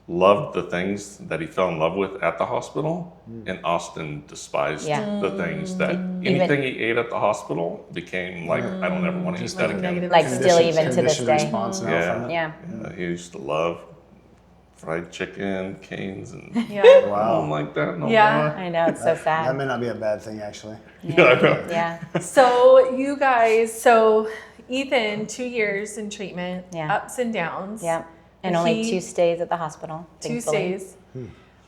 [SPEAKER 4] loved the things that he fell in love with at the hospital, and Austin despised the things that anything he ate at the hospital became like, I don't ever want to eat that again.
[SPEAKER 3] Like still even to this day.
[SPEAKER 4] Yeah. He used to love fried chicken, canes, and
[SPEAKER 2] wow.
[SPEAKER 4] I don't like that no more.
[SPEAKER 3] I know, it's so sad.
[SPEAKER 2] That may not be a bad thing, actually.
[SPEAKER 4] Yeah, I know.
[SPEAKER 3] Yeah.
[SPEAKER 1] So you guys, Ethan, 2 years in treatment, ups and downs.
[SPEAKER 3] Yeah. And only 2 stays at the hospital.
[SPEAKER 1] 2 stays,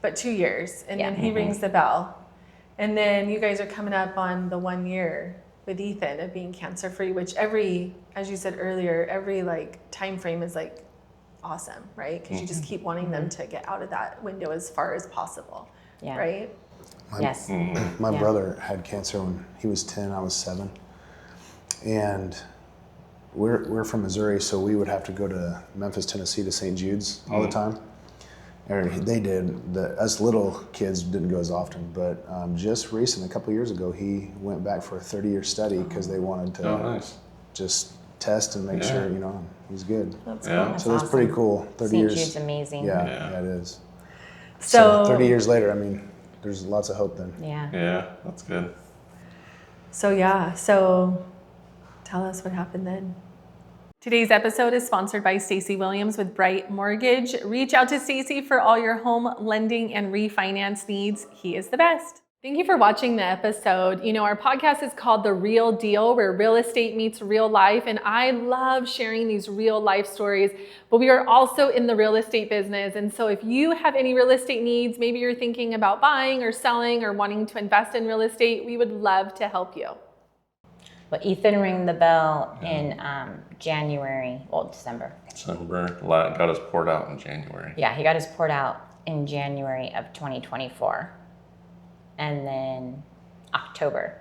[SPEAKER 1] but 2 years. And then he rings the bell. And then you guys are coming up on the 1 year with Ethan of being cancer free, which as you said earlier, every time frame is awesome, right? Because you just keep wanting them to get out of that window as far as possible, right?
[SPEAKER 2] My brother had cancer when he was 10, I was 7. And we're from Missouri, so we would have to go to Memphis, Tennessee to St. Jude's all the time. Or they did. Us little kids didn't go as often, but just recently, a couple of years ago, he went back for a 30-year study because they wanted to just test and make sure, he's good.
[SPEAKER 1] That's cool.
[SPEAKER 2] So that's pretty cool. 30 years.
[SPEAKER 3] St. Jude's amazing.
[SPEAKER 2] Yeah, it is.
[SPEAKER 1] So
[SPEAKER 2] 30 years later, there's lots of hope then.
[SPEAKER 4] Yeah, that's good.
[SPEAKER 1] So tell us what happened then. Today's episode is sponsored by Stacey Williams with Bright Mortgage. Reach out to Stacey for all your home lending and refinance needs. He is the best. Thank you for watching the episode. You know, our podcast is called The Real Deal, where real estate meets real life. And I love sharing these real life stories, but we are also in the real estate business. And so if you have any real estate needs, maybe you're thinking about buying or selling or wanting to invest in real estate, we would love to help you.
[SPEAKER 3] Well, Ethan rang the bell in December.
[SPEAKER 4] Got us poured out in January.
[SPEAKER 3] Yeah, he got his poured out in January of 2024. And then October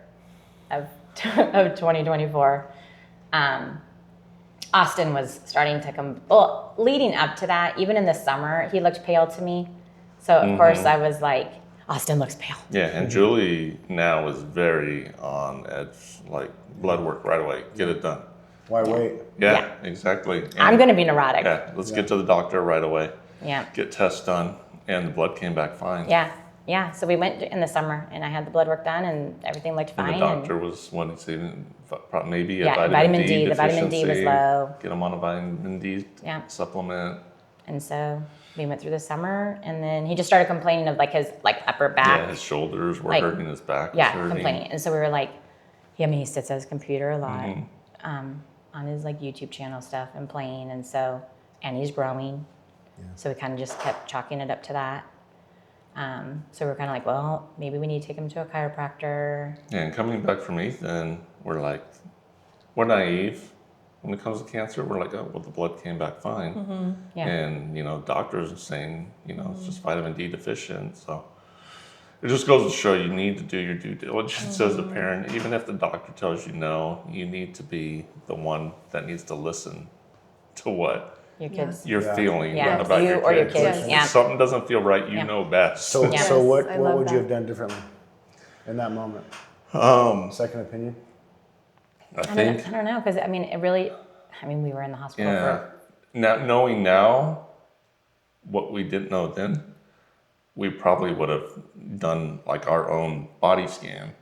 [SPEAKER 3] of 2024, Austin was starting to come, well, leading up to that, even in the summer, he looked pale to me. So of course I was like, Austin looks pale.
[SPEAKER 4] Yeah, and Julie now is very on edge, like blood work right away, get it done.
[SPEAKER 2] Why wait?
[SPEAKER 4] Yeah, exactly. And
[SPEAKER 3] I'm going to be neurotic.
[SPEAKER 4] Yeah, let's get to the doctor right away.
[SPEAKER 3] Yeah.
[SPEAKER 4] Get tests done, and the blood came back fine.
[SPEAKER 3] Yeah, so we went in the summer, and I had the blood work done, and everything looked fine.
[SPEAKER 4] And the doctor was wanting to see maybe a
[SPEAKER 3] vitamin D.
[SPEAKER 4] deficiency.
[SPEAKER 3] The vitamin D was low.
[SPEAKER 4] Get him on a vitamin D supplement.
[SPEAKER 3] And so we went through the summer, and then he just started complaining of like his upper back.
[SPEAKER 4] Yeah, his shoulders were hurting, his back was hurting.
[SPEAKER 3] Complaining. And so we were like, he sits at his computer a lot, on his YouTube channel stuff and playing, and he's growing. Yeah. So we kind of just kept chalking it up to that. So we're kind of like, well, maybe we need to take him to a chiropractor.
[SPEAKER 4] Yeah, and coming back from Ethan, we're naive when it comes to cancer. We're like, oh, well, the blood came back fine.
[SPEAKER 3] Mm-hmm. Yeah.
[SPEAKER 4] And, doctors are saying, it's just vitamin D deficient. So it just goes to show you need to do your due diligence as a parent. Even if the doctor tells you no, you need to be the one that needs to listen to what
[SPEAKER 3] your kids
[SPEAKER 4] you're feeling about
[SPEAKER 3] you
[SPEAKER 4] your
[SPEAKER 3] or
[SPEAKER 4] kids.
[SPEAKER 3] your kids.
[SPEAKER 4] If something doesn't feel right, you know best.
[SPEAKER 2] So what would you have done differently in that moment? Second opinion?
[SPEAKER 4] I think
[SPEAKER 3] I don't know, because we were in the hospital for
[SPEAKER 4] knowing now what we didn't know then, we probably would have done our own body scan,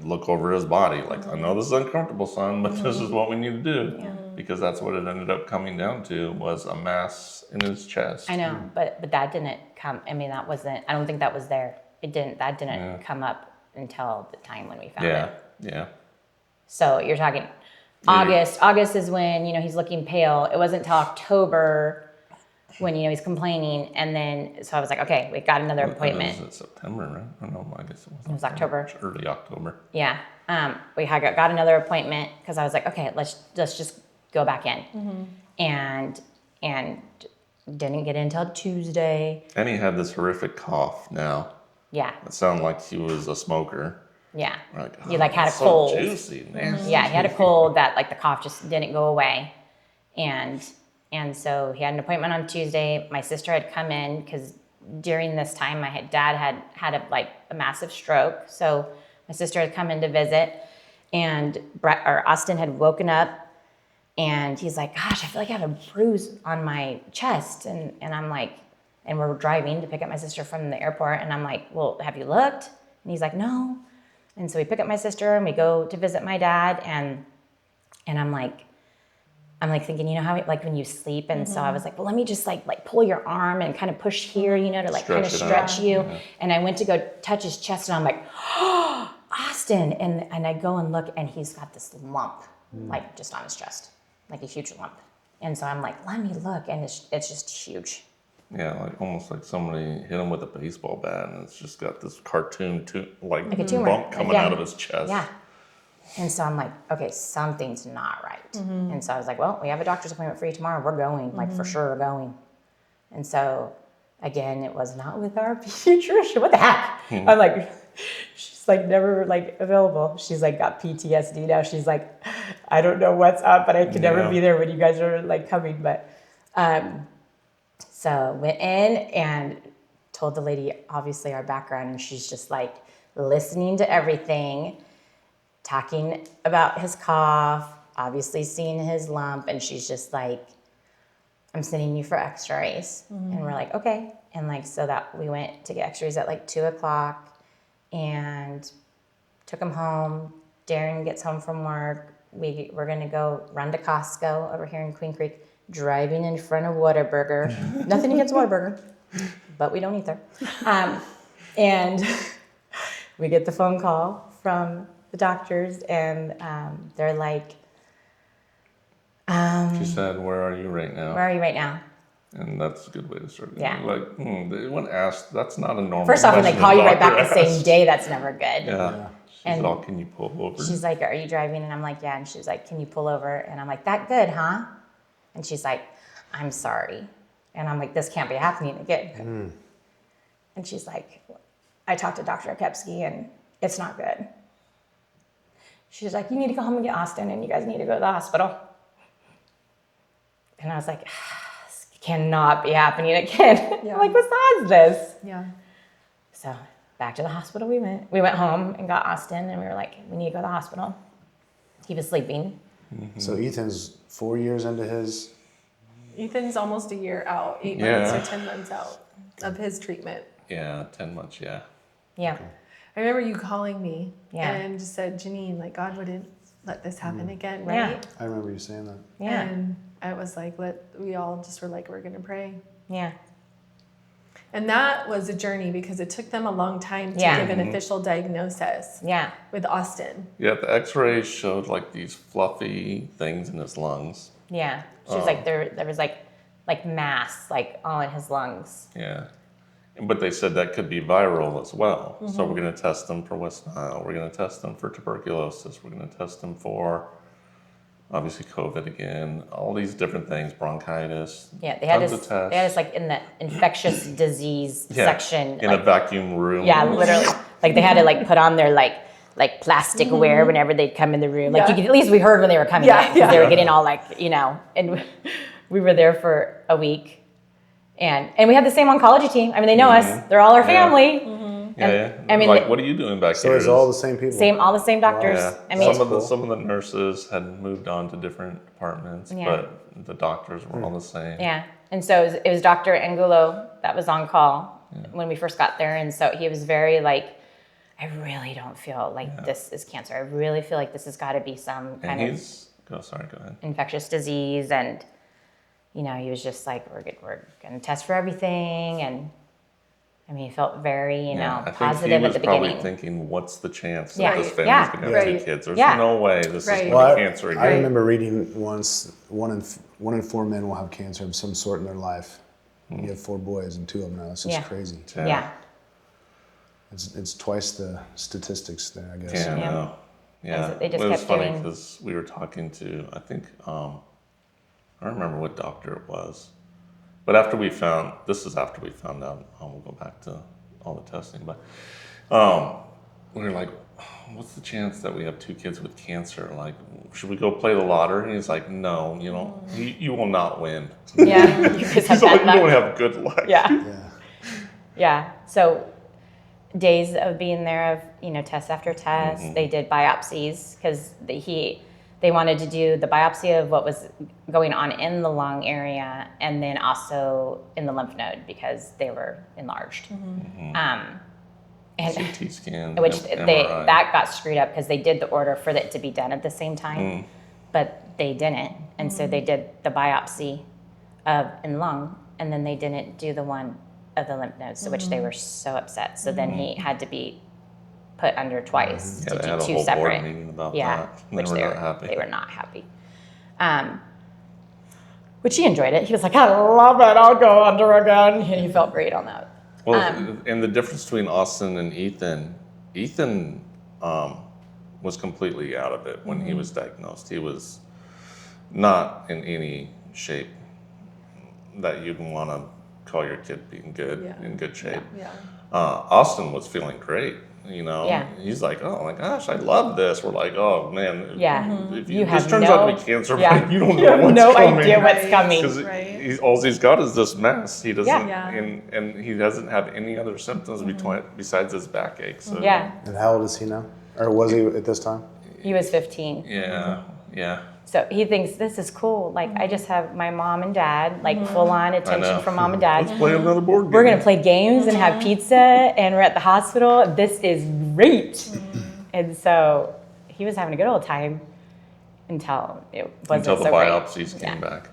[SPEAKER 4] look over his body. I know this is uncomfortable, son, but this is what we need to do. Yeah. Because that's what it ended up coming down to, was a mass in his chest.
[SPEAKER 3] I know, but that didn't come. I don't think that was there. That didn't come up until the time when we found it.
[SPEAKER 4] Yeah.
[SPEAKER 3] So you're talking August. August is when, he's looking pale. It wasn't until October when, he's complaining. And then, so I was like, okay, we got another appointment.
[SPEAKER 4] It was September, right? I don't know, I guess
[SPEAKER 3] it was October.
[SPEAKER 4] Early October.
[SPEAKER 3] Yeah. We got another appointment because I was like, okay, let's just go back in. And didn't get in until Tuesday.
[SPEAKER 4] And he had this horrific cough now.
[SPEAKER 3] Yeah.
[SPEAKER 4] It sounded like he was a smoker.
[SPEAKER 3] Yeah.
[SPEAKER 4] He
[SPEAKER 3] had a cold.
[SPEAKER 4] So juicy, nasty.
[SPEAKER 3] Yeah, he had a cold that the cough just didn't go away. And so he had an appointment on Tuesday. My sister had come in because during this time dad had a massive stroke. So my sister had come in to visit, and Austin had woken up, and he's like, gosh, I feel like I have a bruise on my chest. And I'm like, and we're driving to pick up my sister from the airport. And I'm like, well, have you looked? And he's like, no. And so we pick up my sister and we go to visit my dad. And I'm like thinking, how when you sleep. And so I was like, well, let me just pull your arm and kind of push here, to kind of stretch you. Yeah. And I went to go touch his chest, and I'm like, oh, Austin. And I go and look, and he's got this lump, just on his chest. A huge lump. And so I'm like, let me look, and it's just huge.
[SPEAKER 4] Yeah, almost like somebody hit him with a baseball bat, and it's just got this cartoon
[SPEAKER 3] a tumor
[SPEAKER 4] bump coming out of his chest.
[SPEAKER 3] Yeah. And so I'm like, okay, something's not right. And so I was like, well, we have a doctor's appointment for you tomorrow. We're going, for sure we're going. And so again, it was not with our pediatrician. What the heck? I'm like, she's never available. She's got PTSD now. She's like, I don't know what's up, but I could never be there when you guys are coming. But so went in and told the lady obviously our background, and she's just listening to everything, talking about his cough, obviously seeing his lump, and she's just like, I'm sending you for x-rays. And we're like, okay. And so that we went to get x-rays at 2:00 and took him home. Darin gets home from work. We're gonna go run to Costco over here in Queen Creek, driving in front of Whataburger. Nothing against Whataburger, but we don't eat there. And we get the phone call from the doctors, and they're like,
[SPEAKER 4] She said, "Where are you right now?"
[SPEAKER 3] "Where are you right now?"
[SPEAKER 4] And that's a good way to start it.
[SPEAKER 3] Yeah.
[SPEAKER 4] Like, they wouldn't ask. That's not a normal.
[SPEAKER 3] First off, when they
[SPEAKER 4] question
[SPEAKER 3] call
[SPEAKER 4] a
[SPEAKER 3] you right back
[SPEAKER 4] doctor
[SPEAKER 3] the same
[SPEAKER 4] asks.
[SPEAKER 3] day, that's never good.
[SPEAKER 4] Yeah. She's
[SPEAKER 3] And
[SPEAKER 4] all, "Can you pull over?"
[SPEAKER 3] She's like, "Are you driving?" And I'm like, "Yeah." And she's like, "Can you pull over?" And I'm like, "That good, huh?" And she's like, "I'm sorry." And I'm like, "This can't be happening again." And she's like, "I talked to Dr. Akepsky and it's not good." She's like, "You need to go home and get Austin, and you guys need to go to the hospital." And I was like, "This cannot be happening again."
[SPEAKER 1] Yeah.
[SPEAKER 3] I'm like, "What's the odds of this?"
[SPEAKER 1] Yeah.
[SPEAKER 3] So back to the hospital we went. We went home and got Austin, and we were like, "We need to go to the hospital." He was sleeping.
[SPEAKER 2] So Ethan's 4 years into his.
[SPEAKER 1] Ethan's almost a year out, 8
[SPEAKER 4] Yeah.
[SPEAKER 1] months or 10 months out of his treatment.
[SPEAKER 4] Yeah, 10 months. Yeah.
[SPEAKER 3] Yeah.
[SPEAKER 1] I remember you calling me
[SPEAKER 3] Yeah.
[SPEAKER 1] and just said, Janine, like God wouldn't let this happen again,
[SPEAKER 3] Yeah.
[SPEAKER 1] right?
[SPEAKER 2] I remember you saying that.
[SPEAKER 3] Yeah.
[SPEAKER 1] And I was like, we all just were like, we're gonna pray.
[SPEAKER 3] Yeah.
[SPEAKER 1] And that was a journey because it took them a long time to
[SPEAKER 3] Yeah.
[SPEAKER 1] give an official diagnosis
[SPEAKER 3] Yeah.
[SPEAKER 1] with Austin.
[SPEAKER 4] Yeah, the x-rays showed like these fluffy things in his lungs.
[SPEAKER 3] Yeah. She was like, there was like mass, like all in his lungs.
[SPEAKER 4] Yeah. But they said that could be viral as well. So we're going to test them for West Nile. We're going to test them for tuberculosis. We're going to test them for, obviously, COVID again. All these different things, bronchitis.
[SPEAKER 3] Yeah, they had
[SPEAKER 4] tons
[SPEAKER 3] us.
[SPEAKER 4] of tests.
[SPEAKER 3] They had us like in the infectious disease section.
[SPEAKER 4] In
[SPEAKER 3] like,
[SPEAKER 4] a vacuum room.
[SPEAKER 3] Yeah, literally. Like they had to like put on their like plastic wear whenever they'd come in the room. Like
[SPEAKER 1] Yeah.
[SPEAKER 3] you could, at least we heard when they were coming
[SPEAKER 1] Yeah,
[SPEAKER 3] in because
[SPEAKER 1] yeah.
[SPEAKER 3] they were getting all like, and we were there for a week. And we had the same oncology team. I mean, they know us. They're all our family.
[SPEAKER 4] Yeah.
[SPEAKER 3] I mean,
[SPEAKER 4] like, what are you doing back
[SPEAKER 2] So
[SPEAKER 4] here?
[SPEAKER 2] it's all the same people.
[SPEAKER 3] all the same doctors.
[SPEAKER 4] Yeah.
[SPEAKER 3] I mean,
[SPEAKER 4] some of the nurses had moved on to different departments,
[SPEAKER 3] Yeah.
[SPEAKER 4] but the doctors were all the same.
[SPEAKER 3] yeah. And so it was Dr. Angulo that was on call when we first got there. And so he was very like, I really don't feel like this is cancer. I really feel like this has got to be some kind of
[SPEAKER 4] Go ahead.
[SPEAKER 3] infectious disease. And, you know, he was just like, we're going to test for everything. And I mean, he felt very, you know,
[SPEAKER 4] I think
[SPEAKER 3] positive
[SPEAKER 4] he
[SPEAKER 3] at
[SPEAKER 4] was
[SPEAKER 3] the
[SPEAKER 4] probably
[SPEAKER 3] beginning.
[SPEAKER 4] thinking, what's the chance
[SPEAKER 3] Yeah.
[SPEAKER 4] that this family's
[SPEAKER 3] Yeah.
[SPEAKER 4] going to have
[SPEAKER 1] Right.
[SPEAKER 4] two kids? There's
[SPEAKER 3] Yeah.
[SPEAKER 4] no way this is
[SPEAKER 1] Right.
[SPEAKER 4] going to be cancer
[SPEAKER 2] I
[SPEAKER 4] again.
[SPEAKER 2] remember reading once one in 4 men will have cancer of some sort in their life. You have 4 boys and 2 of them now. It's just
[SPEAKER 3] Yeah.
[SPEAKER 2] crazy.
[SPEAKER 3] Yeah.
[SPEAKER 2] It's twice the statistics there, I guess.
[SPEAKER 4] Yeah, I
[SPEAKER 3] Yeah.
[SPEAKER 4] know. Yeah,
[SPEAKER 3] They just
[SPEAKER 4] it was
[SPEAKER 3] kept
[SPEAKER 4] funny
[SPEAKER 3] getting-
[SPEAKER 4] because we were talking to, I think, I don't remember what doctor it was, but after we found out, we'll go back to all the testing, but we were like, what's the chance that we have 2 kids with cancer? Like, should we go play the lottery? And he's like, no, you will not win.
[SPEAKER 3] Yeah. You guys have
[SPEAKER 4] He's like,
[SPEAKER 3] bad
[SPEAKER 4] you don't
[SPEAKER 3] luck.
[SPEAKER 4] have good luck.
[SPEAKER 3] Yeah.
[SPEAKER 2] Yeah.
[SPEAKER 3] Yeah. So days of being there of, you know, test after test, they did biopsies because they wanted to do the biopsy of what was going on in the lung area and then also in the lymph node because they were enlarged. And
[SPEAKER 4] CT scan,
[SPEAKER 3] which
[SPEAKER 4] MRI.
[SPEAKER 3] that got screwed up because they did the order for it to be done at the same time, but they didn't. And so they did the biopsy of in lung, and then they didn't do the one of the lymph nodes, so which they were so upset. So then he had to be put under twice
[SPEAKER 4] Yeah,
[SPEAKER 3] to
[SPEAKER 4] they
[SPEAKER 3] do
[SPEAKER 4] had a
[SPEAKER 3] 2
[SPEAKER 4] whole
[SPEAKER 3] separate.
[SPEAKER 4] board meeting about
[SPEAKER 3] Yeah,
[SPEAKER 4] that. And
[SPEAKER 3] which
[SPEAKER 4] they were not happy.
[SPEAKER 3] They were not happy. Which he enjoyed it. He was like, I love it. I'll go under again. And he felt great on that.
[SPEAKER 4] Well, and the difference between Austin and Ethan was completely out of it when he was diagnosed. He was not in any shape that you'd want to call your kid being good, in good shape.
[SPEAKER 1] Yeah.
[SPEAKER 4] Austin was feeling great. You know,
[SPEAKER 3] Yeah.
[SPEAKER 4] he's like, oh my gosh, I love this. We're like, oh man,
[SPEAKER 3] Yeah.
[SPEAKER 4] if
[SPEAKER 3] You
[SPEAKER 4] this
[SPEAKER 3] have
[SPEAKER 4] turns out to be cancer,
[SPEAKER 3] yeah.
[SPEAKER 4] you don't
[SPEAKER 3] You
[SPEAKER 4] know
[SPEAKER 3] have
[SPEAKER 4] what's
[SPEAKER 3] no
[SPEAKER 4] coming.
[SPEAKER 3] idea what's
[SPEAKER 1] Right.
[SPEAKER 3] coming.
[SPEAKER 4] Because
[SPEAKER 1] Right.
[SPEAKER 4] all he's got is this mess. He doesn't,
[SPEAKER 1] Yeah.
[SPEAKER 4] and he doesn't have any other symptoms besides his backache. So
[SPEAKER 3] Yeah.
[SPEAKER 2] And how old is he now? Or was he at this time?
[SPEAKER 3] He was 15.
[SPEAKER 4] yeah.
[SPEAKER 3] So he thinks this is cool. Like I just have my mom and dad, like full on
[SPEAKER 4] I
[SPEAKER 3] attention
[SPEAKER 4] know.
[SPEAKER 3] from mom and
[SPEAKER 4] Let's
[SPEAKER 3] dad.
[SPEAKER 4] play another board game.
[SPEAKER 3] We're gonna play games and have pizza, and we're at the hospital. This is great. And so he was having a good old time until it wasn't
[SPEAKER 4] until the
[SPEAKER 3] so great.
[SPEAKER 4] biopsies came back.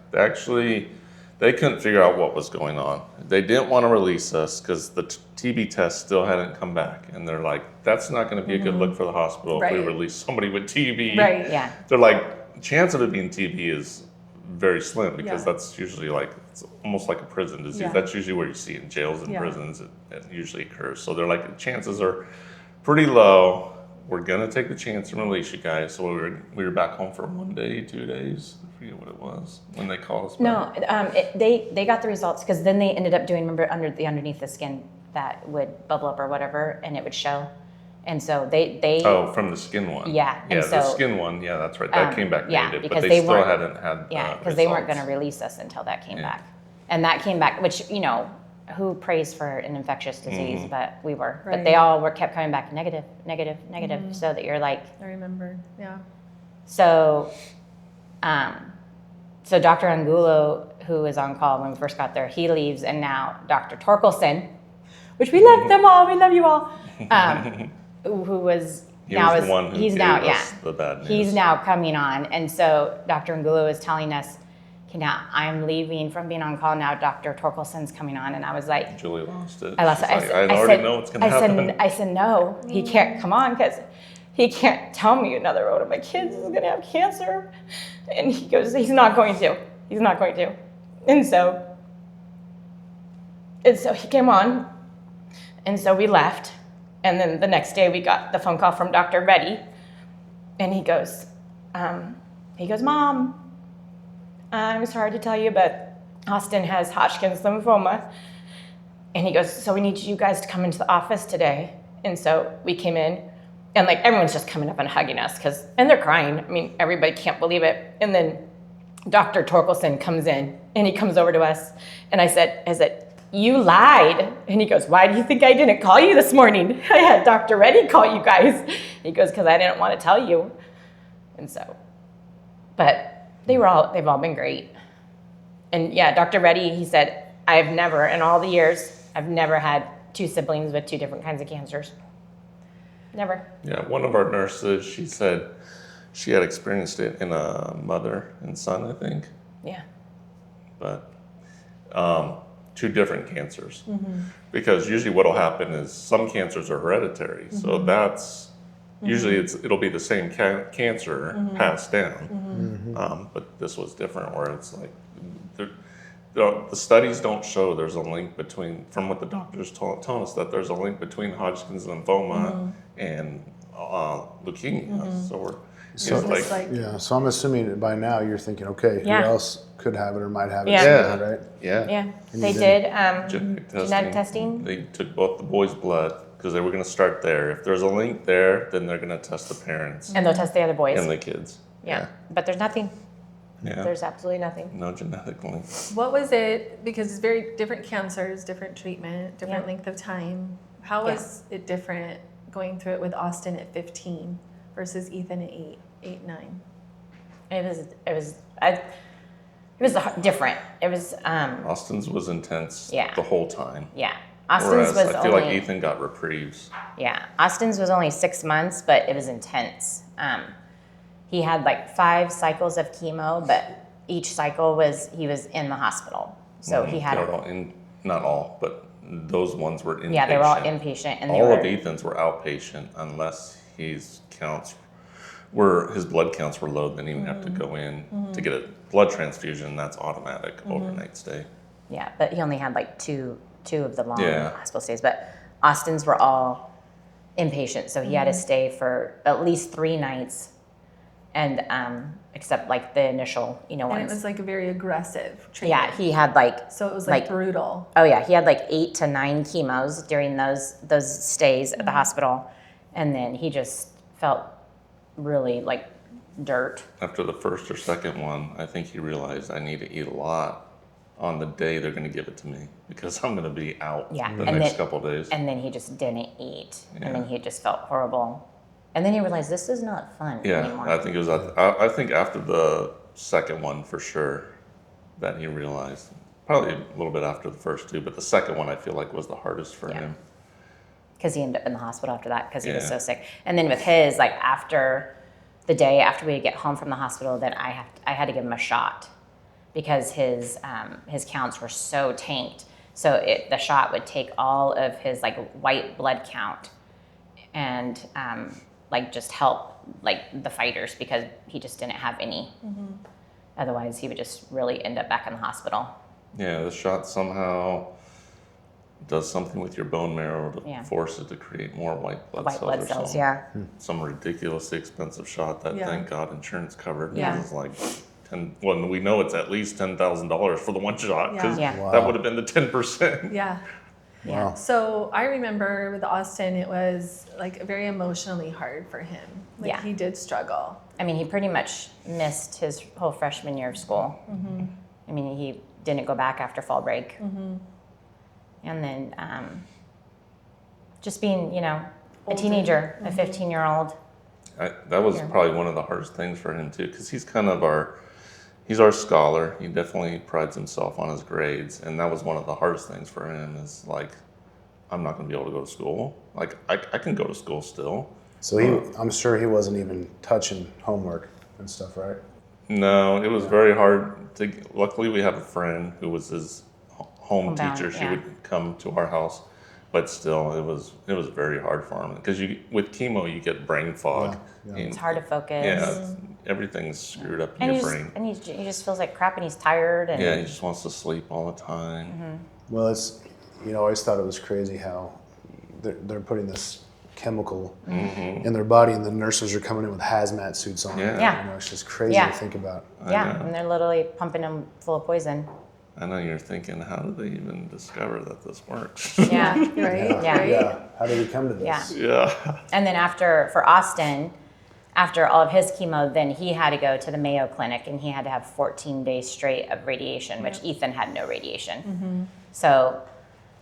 [SPEAKER 4] They couldn't figure out what was going on. They didn't want to release us because the TB test still hadn't come back. And they're like, that's not going to be a good look for the hospital if we release somebody with TB.
[SPEAKER 1] Right.
[SPEAKER 3] Yeah.
[SPEAKER 4] They're like, chance of it being TB is very slim because that's usually like, it's almost like a prison disease. That's usually where you see it in jails and prisons. It usually occurs. So they're like, the chances are pretty low. We're gonna take the chance and release you guys. So we were back home for 1 day, 2 days. I forget what it was when they called us back.
[SPEAKER 3] No, they got the results because then they ended up doing, remember, underneath the skin that would bubble up or whatever, and it would show. And so they
[SPEAKER 4] from the skin one.
[SPEAKER 3] Yeah.
[SPEAKER 4] Yeah,
[SPEAKER 3] and
[SPEAKER 4] the
[SPEAKER 3] so,
[SPEAKER 4] skin one. Yeah, that's right. That came back negative,
[SPEAKER 3] because
[SPEAKER 4] but they still hadn't had.
[SPEAKER 3] Yeah, because they weren't going to release us until that came back, and that came back, which who prays for an infectious disease, but we were.
[SPEAKER 1] Right.
[SPEAKER 3] But they all kept coming back negative, so that you're like.
[SPEAKER 1] I remember. Yeah.
[SPEAKER 3] So, so Dr. Angulo, who was on call when we first got there, he leaves, and now Dr. Torkelson, which we love them all, we love you all, who was
[SPEAKER 4] the one who gave us the bad news.
[SPEAKER 3] He's now coming on, and so Dr. Angulo is telling us, okay, now I'm leaving from being on call. Now Dr. Torkelson's coming on, and I was like,
[SPEAKER 4] Julie lost it.
[SPEAKER 3] I lost it.
[SPEAKER 4] I already know what's going to happen.
[SPEAKER 3] I said no, he can't come on because he can't tell me another one of my kids is going to have cancer, and he goes, he's not going to, and so he came on, and so we left. And then the next day we got the phone call from Dr. Reddy, and he goes, Mom, I'm sorry to tell you, but Austin has Hodgkin's lymphoma. And he goes, so we need you guys to come into the office today. And so we came in, and like everyone's just coming up and hugging us and they're crying. I mean, everybody can't believe it. And then Dr. Torkelson comes in, and he comes over to us, and I said, you lied. And he goes, why do you think I didn't call you this morning? I had Dr. Reddy call you guys. He goes, because I didn't want to tell you. And so, but they've all been great. And yeah, Dr. Reddy, he said, in all the years, I've never had 2 siblings with 2 different kinds of cancers. Never.
[SPEAKER 4] Yeah, one of our nurses, she said she had experienced it in a mother and son, I think.
[SPEAKER 3] Yeah.
[SPEAKER 4] But 2 different cancers. Because usually what'll happen is some cancers are hereditary. So that's usually it'll be the same cancer passed down. But this was different, where it's like the studies don't show there's a link between, from what the doctors told us, that there's a link between Hodgkin's lymphoma and leukemia.
[SPEAKER 2] So I'm assuming by now you're thinking, okay, who else could have it or might have it?
[SPEAKER 3] Yeah.
[SPEAKER 2] Right?
[SPEAKER 3] Yeah. They did genetic testing.
[SPEAKER 4] They took both the boys' blood because they were going to start there. If there's a link there, then they're going to test the parents.
[SPEAKER 3] And they'll test the other boys.
[SPEAKER 4] And the kids.
[SPEAKER 3] Yeah. But there's nothing.
[SPEAKER 4] Yeah.
[SPEAKER 3] There's absolutely nothing.
[SPEAKER 4] No genetic link.
[SPEAKER 1] What was it? Because it's very different cancers, different treatment, different length of time. How was it different going through it with Austin at 15 versus Ethan at 8, 9?
[SPEAKER 3] It was different. It was
[SPEAKER 4] Austin's was intense the whole time.
[SPEAKER 3] Yeah. Austin's
[SPEAKER 4] Whereas
[SPEAKER 3] was
[SPEAKER 4] I feel like Ethan got reprieves.
[SPEAKER 3] Yeah. Austin's was only 6 months, but it was intense. He had like 5 cycles of chemo, but each cycle he was in the hospital. So he had
[SPEAKER 4] not all, but those ones were inpatient.
[SPEAKER 3] Yeah, they were all inpatient, and
[SPEAKER 4] all of Ethan's were outpatient unless his blood counts were low. Then he would have to go in to get a blood transfusion. That's automatic overnight stay.
[SPEAKER 3] Yeah, but he only had like two of the long hospital stays. But Austin's were all inpatient, so he had to stay for at least 3 nights. And except like the initial,
[SPEAKER 1] And
[SPEAKER 3] ones.
[SPEAKER 1] it was like a very aggressive treatment.
[SPEAKER 3] Yeah, he had like.
[SPEAKER 1] So it was like brutal.
[SPEAKER 3] Oh yeah, he had like 8 to 9 chemos during those stays at the hospital, and then he just felt really like dirt.
[SPEAKER 4] After the first or second one, I think he realized I need to eat a lot on the day they're going to give it to me because I'm going to be out the next couple of days.
[SPEAKER 3] And then he just didn't eat, and then he just felt horrible. And then he realized this is not fun anymore.
[SPEAKER 4] I think it was. I think after the second one for sure, that he realized. Probably a little bit after the first 2, but the second one I feel like was the hardest for him.
[SPEAKER 3] Because he ended up in the hospital after that because he was so sick. And then with his, like after the day after we get home from the hospital, then I had to give him a shot because his counts were so tanked So the shot would take all of his like white blood count and like just help like the fighters because he just didn't have any. Otherwise, he would just really end up back in the hospital.
[SPEAKER 4] Yeah, the shot somehow does something with your bone marrow to force it to create more white blood cells.
[SPEAKER 3] Yeah.
[SPEAKER 4] Some ridiculously expensive shot that thank God insurance covered.
[SPEAKER 3] Yeah.
[SPEAKER 4] It was like well, we know it's at least $10,000 for the one shot because
[SPEAKER 3] Yeah.
[SPEAKER 4] that would have been the 10%.
[SPEAKER 1] Yeah.
[SPEAKER 3] Yeah.
[SPEAKER 2] Wow.
[SPEAKER 1] So I remember with Austin, it was like very emotionally hard for him. Like
[SPEAKER 3] Yeah.
[SPEAKER 1] he did struggle.
[SPEAKER 3] I mean, he pretty much missed his whole freshman year of school. I mean, he didn't go back after fall break. And then just being, you know, a teenager, a 15-year-old.
[SPEAKER 4] That was probably one of the hardest things for him too, because he's kind of he's our scholar. He definitely prides himself on his grades, and that was one of the hardest things for him. Is like, I'm not going to be able to go to school. Like, I can go to school still.
[SPEAKER 2] So I'm sure he wasn't even touching homework and stuff, right?
[SPEAKER 4] No, it was very hard to. Luckily, we have a friend who was his home
[SPEAKER 3] Homebound,
[SPEAKER 4] teacher. She
[SPEAKER 3] yeah.
[SPEAKER 4] would come to our house, but still, it was very hard for him because with chemo you get brain fog.
[SPEAKER 2] Yeah.
[SPEAKER 3] It's hard to focus.
[SPEAKER 4] Yeah, everything's screwed up in
[SPEAKER 3] And
[SPEAKER 4] your brain.
[SPEAKER 3] he just feels like crap and he's tired. And
[SPEAKER 4] Yeah, he just wants to sleep all the time.
[SPEAKER 2] Well, it's, you know, I always thought it was crazy how they're putting this chemical in their body, and the nurses are coming in with hazmat suits on.
[SPEAKER 4] Yeah.
[SPEAKER 2] You know, it's just crazy
[SPEAKER 3] Yeah.
[SPEAKER 2] to think about.
[SPEAKER 3] Yeah, and they're literally pumping him full of poison.
[SPEAKER 4] I know you're thinking, how did they even discover that this works?
[SPEAKER 3] Yeah.
[SPEAKER 1] Right?
[SPEAKER 3] Yeah.
[SPEAKER 1] Right?
[SPEAKER 2] Yeah. How did we come to this?
[SPEAKER 3] Yeah.
[SPEAKER 4] Yeah.
[SPEAKER 3] And then for Austin, after all of his chemo, then he had to go to the Mayo Clinic and he had to have 14 days straight of radiation, which Ethan had no radiation. So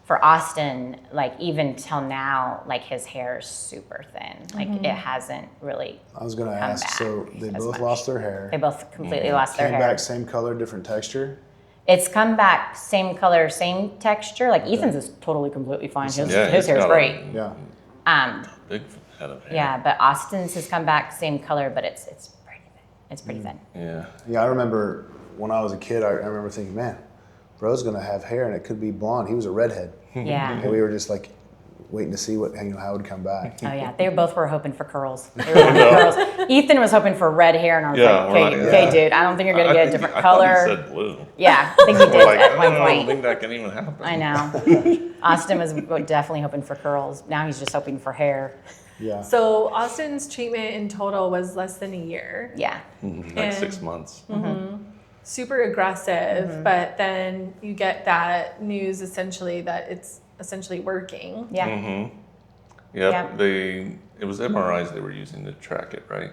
[SPEAKER 3] for Austin, like even till now, like his hair is super thin. Like it hasn't really
[SPEAKER 2] I was going to
[SPEAKER 3] come
[SPEAKER 2] ask,
[SPEAKER 3] back
[SPEAKER 2] so they
[SPEAKER 3] as
[SPEAKER 2] both
[SPEAKER 3] much.
[SPEAKER 2] lost their hair.
[SPEAKER 3] They both completely lost their
[SPEAKER 2] Came
[SPEAKER 3] hair.
[SPEAKER 2] back same color, different texture.
[SPEAKER 3] It's come back same color, same texture. Like Ethan's is totally completely fine. His
[SPEAKER 4] Yeah,
[SPEAKER 3] his
[SPEAKER 4] he's
[SPEAKER 3] hair is
[SPEAKER 4] got
[SPEAKER 3] great.
[SPEAKER 2] Yeah.
[SPEAKER 4] Big head of hair.
[SPEAKER 3] Yeah, but Austin's has come back same color, but it's pretty thin. It's pretty thin.
[SPEAKER 4] Yeah.
[SPEAKER 2] Yeah, I remember when I was a kid, I remember thinking, man, bro's going to have hair and it could be blonde. He was a redhead.
[SPEAKER 3] Yeah.
[SPEAKER 2] And we were just like waiting to see how it would come back.
[SPEAKER 3] Oh yeah, they both were hoping for curls. They were hoping for curls. Ethan was hoping for red hair, and I was
[SPEAKER 4] Yeah,
[SPEAKER 3] like,
[SPEAKER 4] we're
[SPEAKER 3] okay,
[SPEAKER 4] not-
[SPEAKER 3] okay,
[SPEAKER 2] yeah.
[SPEAKER 3] dude, I don't think you're gonna get a different color.
[SPEAKER 4] I thought he said blue.
[SPEAKER 3] Yeah, I think he did
[SPEAKER 4] We're like,
[SPEAKER 3] at one
[SPEAKER 4] I don't
[SPEAKER 3] point.
[SPEAKER 4] think that can even happen.
[SPEAKER 3] I know. Austin was definitely hoping for curls. Now he's just hoping for hair.
[SPEAKER 2] Yeah.
[SPEAKER 1] So Austin's treatment in total was less than a year.
[SPEAKER 3] Yeah.
[SPEAKER 4] Like
[SPEAKER 1] And-
[SPEAKER 4] 6 months.
[SPEAKER 1] Super aggressive, but then you get that news essentially that it's essentially working.
[SPEAKER 3] Yeah.
[SPEAKER 4] Yep.
[SPEAKER 3] Yeah.
[SPEAKER 4] It was MRIs they were using to track it, right?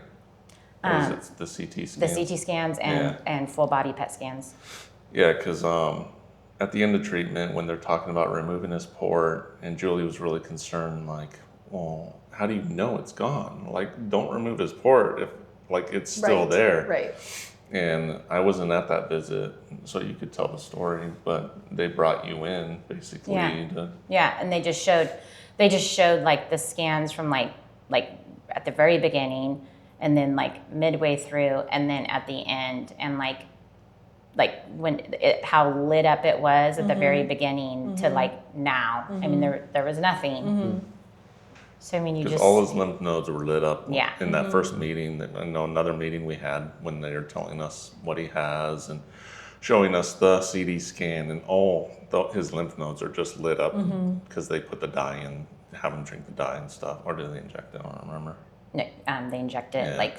[SPEAKER 4] Or was it the CT scans?
[SPEAKER 3] The CT scans and full body PET scans.
[SPEAKER 4] Yeah, because at the end of treatment, when they're talking about removing his port, and Julie was really concerned, like, well, how do you know it's gone? Like, don't remove his port if, like, it's still
[SPEAKER 1] Right,
[SPEAKER 4] there.
[SPEAKER 1] Right.
[SPEAKER 4] And I wasn't at that visit, so you could tell the story, but they brought you in, basically.
[SPEAKER 3] Yeah. Yeah, and they just showed like the scans from like at the very beginning, and then like midway through, and then at the end, and like when how lit up it was at the very beginning to like now. I mean, there was nothing. So I mean, you
[SPEAKER 4] Because
[SPEAKER 3] just
[SPEAKER 4] all his lymph nodes were lit up
[SPEAKER 3] Yeah.
[SPEAKER 4] in that first meeting. I know another meeting we had when they were telling us what he has and showing us the CD scan, and his lymph nodes are just lit up because they put the dye in, have him drink the dye and stuff. Or do they inject it? I don't remember.
[SPEAKER 3] no, they inject it
[SPEAKER 4] Yeah.
[SPEAKER 3] like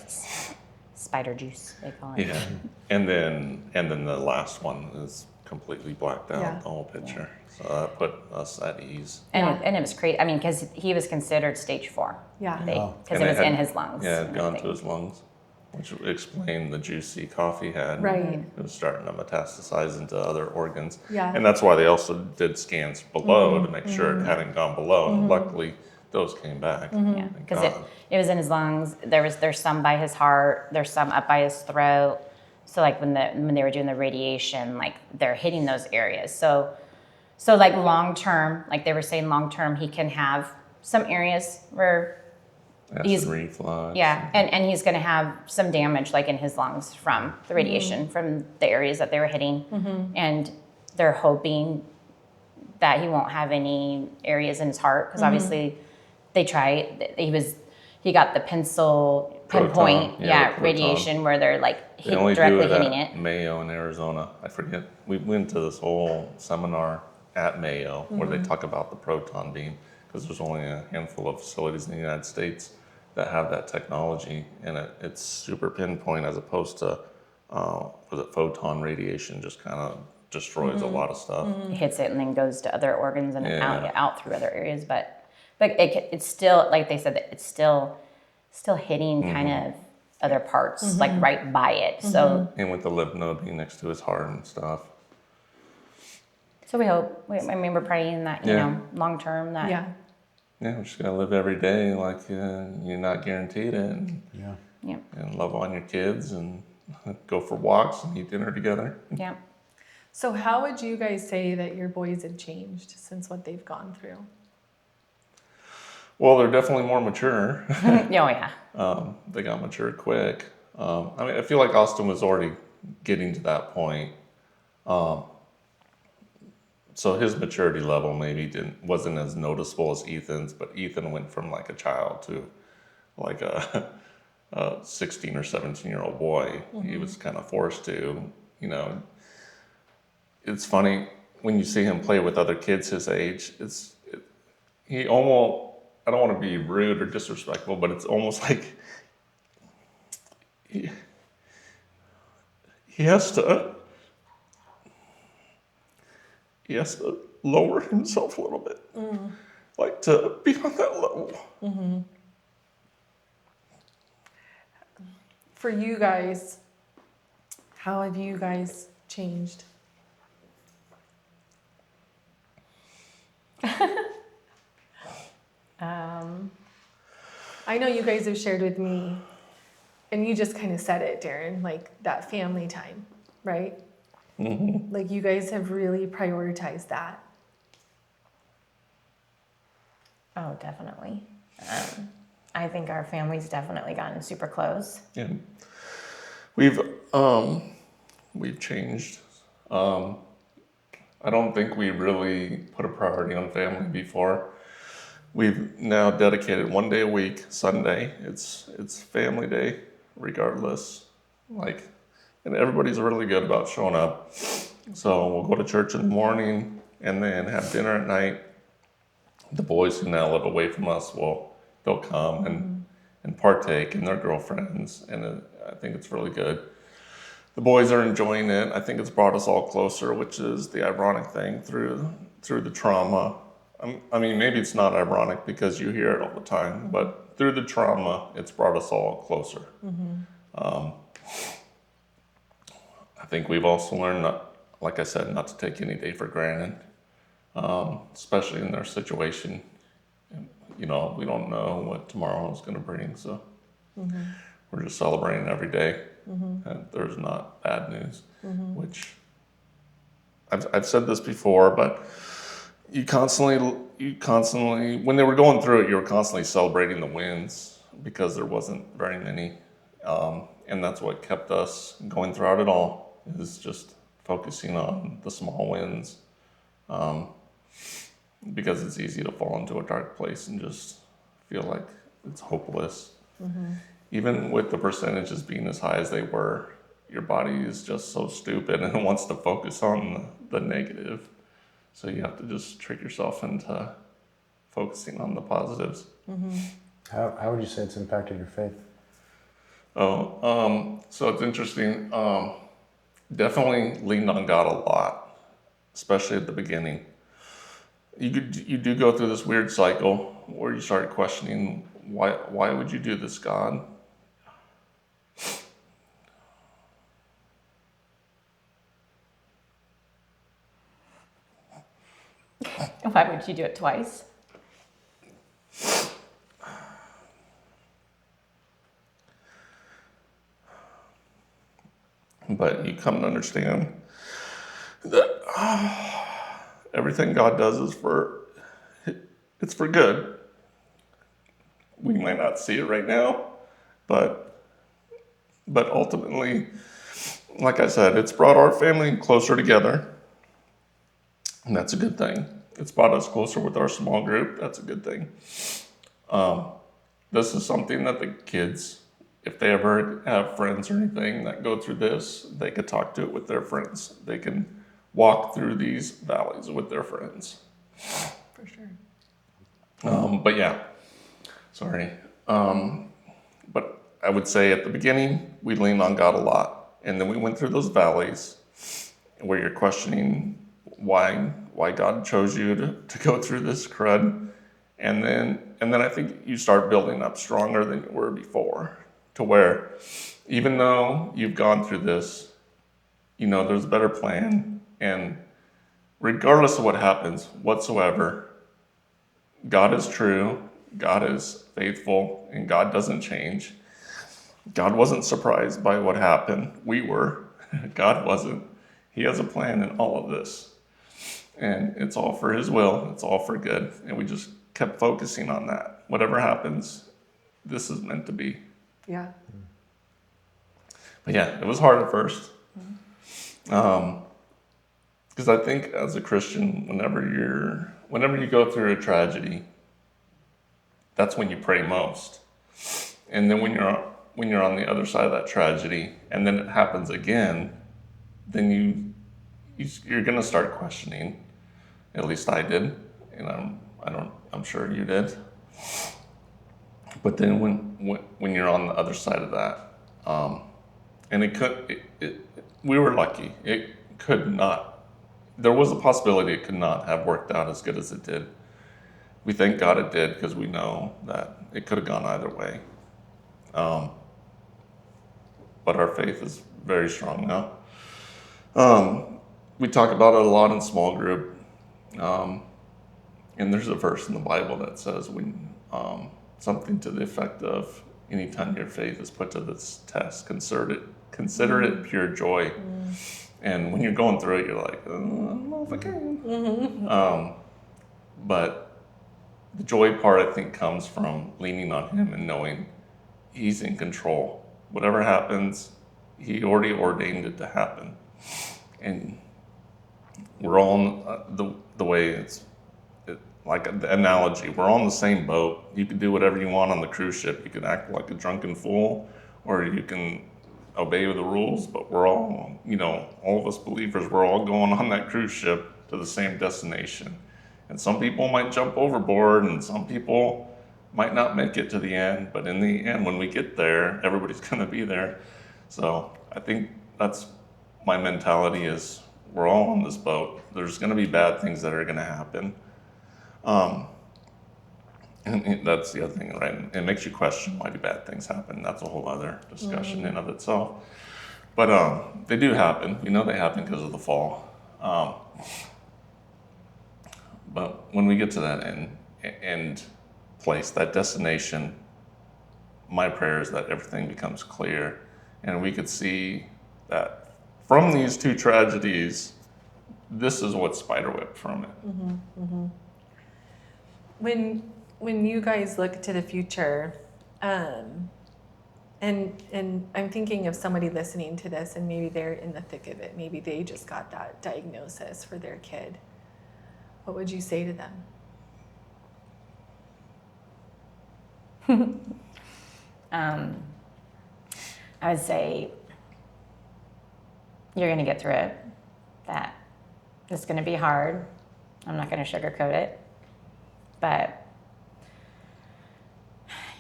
[SPEAKER 3] spider juice, they call it.
[SPEAKER 4] Yeah. And then the last one is completely blacked out,
[SPEAKER 1] Yeah.
[SPEAKER 4] the whole picture. So that put us at ease.
[SPEAKER 3] And it was crazy. I mean, because he was considered stage 4.
[SPEAKER 1] Yeah.
[SPEAKER 3] Because
[SPEAKER 4] And
[SPEAKER 3] it was
[SPEAKER 4] had-
[SPEAKER 3] in his lungs.
[SPEAKER 4] Yeah, it had
[SPEAKER 3] and
[SPEAKER 4] gone to
[SPEAKER 3] everything.
[SPEAKER 4] his lungs, which explained the juicy cough he had.
[SPEAKER 1] Right.
[SPEAKER 4] It was starting to metastasize into other organs.
[SPEAKER 1] Yeah.
[SPEAKER 4] And that's why they also did scans below to make sure it hadn't gone below. And luckily, those came back.
[SPEAKER 3] Yeah,
[SPEAKER 4] Thank
[SPEAKER 3] because
[SPEAKER 4] God.
[SPEAKER 3] it was in his lungs. There's some by his heart. There's some up by his throat. So like when they were doing the radiation, like they're hitting those areas. So like long term, like they were saying, long term he can have some areas where
[SPEAKER 4] Acid reflux.
[SPEAKER 3] and he's going to have some damage like in his lungs from the radiation from the areas that they were hitting, and they're hoping that he won't have any areas in his heart, because obviously they try. He got the pinpoint, radiation where they're like directly hitting it.
[SPEAKER 4] Mayo in Arizona. I forget. We went to this whole seminar at Mayo where they talk about the proton beam, because there's only a handful of facilities in the United States that have that technology, and it's super pinpoint as opposed to photon radiation just kind of destroys a lot of stuff.
[SPEAKER 3] It hits it and then goes to other organs and out through other areas, but it's still, like they said, it's still hitting kind of other parts, like right by it. So,
[SPEAKER 4] and with the lymph node being next to his heart and stuff.
[SPEAKER 3] So we hope. We're praying that you know, long term that.
[SPEAKER 1] Yeah.
[SPEAKER 4] Yeah, we just gotta live every day like you're not guaranteed it. And, and love on your kids and go for walks and eat dinner together.
[SPEAKER 3] Yeah.
[SPEAKER 1] So how would you guys say that your boys have changed since what they've gone through?
[SPEAKER 4] Well, they're definitely more mature.
[SPEAKER 3] Oh yeah.
[SPEAKER 4] They got mature quick. I feel like Austin was already getting to that point. So his maturity level maybe wasn't as noticeable as Ethan's, but Ethan went from like a child to like a 16 or 17-year-old boy. He was kind of forced to, It's funny when you see him play with other kids his age. He almost, I don't want to be rude or disrespectful, but it's almost like he has to lower himself a little bit, like to be on that level.
[SPEAKER 1] For you guys, how have you guys changed? I know you guys have shared with me, and you just kind of said it, Darin, like that family time, right? Like you guys have really prioritized that.
[SPEAKER 3] Oh, definitely. I think our family's definitely gotten super close.
[SPEAKER 4] Yeah, we've changed. I don't think we really put a priority on family before. We've now dedicated one day a week, Sunday. It's family day, regardless. And everybody's really good about showing up. So we'll go to church in the morning and then have dinner at night. The boys who now live away from us they'll come and partake, and their girlfriends, and I think it's really good. The boys are enjoying it. I think it's brought us all closer, which is the ironic thing through the trauma. Maybe it's not ironic because you hear it all the time, but through the trauma, it's brought us all closer. I think we've also learned, like I said, not to take any day for granted, especially in their situation. We don't know what tomorrow is going to bring, so we're just celebrating every day. And there's not bad news, which I've said this before, but you constantly, when they were going through it, you were constantly celebrating the wins because there wasn't very many. And that's what kept us going throughout it all, is just focusing on the small wins. Because it's easy to fall into a dark place and just feel like it's hopeless. Even with the percentages being as high as they were, your body is just so stupid and it wants to focus on the negative. So you have to just trick yourself into focusing on the positives.
[SPEAKER 2] How would you say it's impacted your faith?
[SPEAKER 4] So it's interesting. Definitely leaned on God a lot, especially at the beginning. You do go through this weird cycle where you start questioning, why would you do this, God?
[SPEAKER 3] Why would you do it twice?
[SPEAKER 4] But you come to understand that everything God does is for good. We might not see it right now, but ultimately, like I said, it's brought our family closer together, and that's a good thing. It's brought us closer with our small group. That's a good thing. This is something that the kids, if they ever have friends or anything that go through this, they could talk to it with their friends. They can walk through these valleys with their friends.
[SPEAKER 1] For sure.
[SPEAKER 4] But yeah, sorry. But I would say at the beginning, we leaned on God a lot. And then we went through those valleys where you're questioning why God chose you to go through this crud. And then I think you start building up stronger than you were before, to where even though you've gone through this, you know, there's a better plan. And regardless of what happens whatsoever, God is true, God is faithful, and God doesn't change. God wasn't surprised by what happened. We were. God wasn't. He has a plan in all of this. And it's all for His will. It's all for good. And we just kept focusing on that. Whatever happens, this is meant to be.
[SPEAKER 1] Yeah.
[SPEAKER 4] But yeah, it was hard at first. Because I think as a Christian, whenever you go through a tragedy, that's when you pray most. And then when you're on the other side of that tragedy, and then it happens again, then you're gonna start questioning. At least I did, and I'm sure you did. But then when you're on the other side of that, and we were lucky. It could not. There was a possibility it could not have worked out as good as it did. We thank God it did, because we know that it could have gone either way. But our faith is very strong now. We talk about it a lot in small group. And there's a verse in the Bible that says something to the effect of, anytime your faith is put to this test, consider it pure joy. And when you're going through it, you're like, I don't know if I can. But the joy part, I think, comes from leaning on Him and knowing He's in control. Whatever happens, He already ordained it to happen. And we're all the way like the analogy, we're all in the same boat. You can do whatever you want on the cruise ship. You can act like a drunken fool, or you can obey the rules, but we're all, all of us believers, we're all going on that cruise ship to the same destination. And some people might jump overboard, and some people might not make it to the end, but in the end, when we get there, everybody's gonna be there. So I think that's my mentality, is we're all on this boat. There's gonna be bad things that are gonna happen. And that's the other thing, right? It makes you question, why do bad things happen? That's a whole other discussion in of itself. But they do happen. We know they happen because of the fall. But when we get to that end place, that destination, my prayer is that everything becomes clear, and we could see that from these two tragedies, this is what spiderwebbed from it.
[SPEAKER 1] Mm-hmm, mm-hmm. When you guys look to the future, and I'm thinking of somebody listening to this, and maybe they're in the thick of it. Maybe they just got that diagnosis for their kid. What would you say to them?
[SPEAKER 3] I would say you're going to get through it. That it's going to be hard. I'm not going to sugarcoat it. But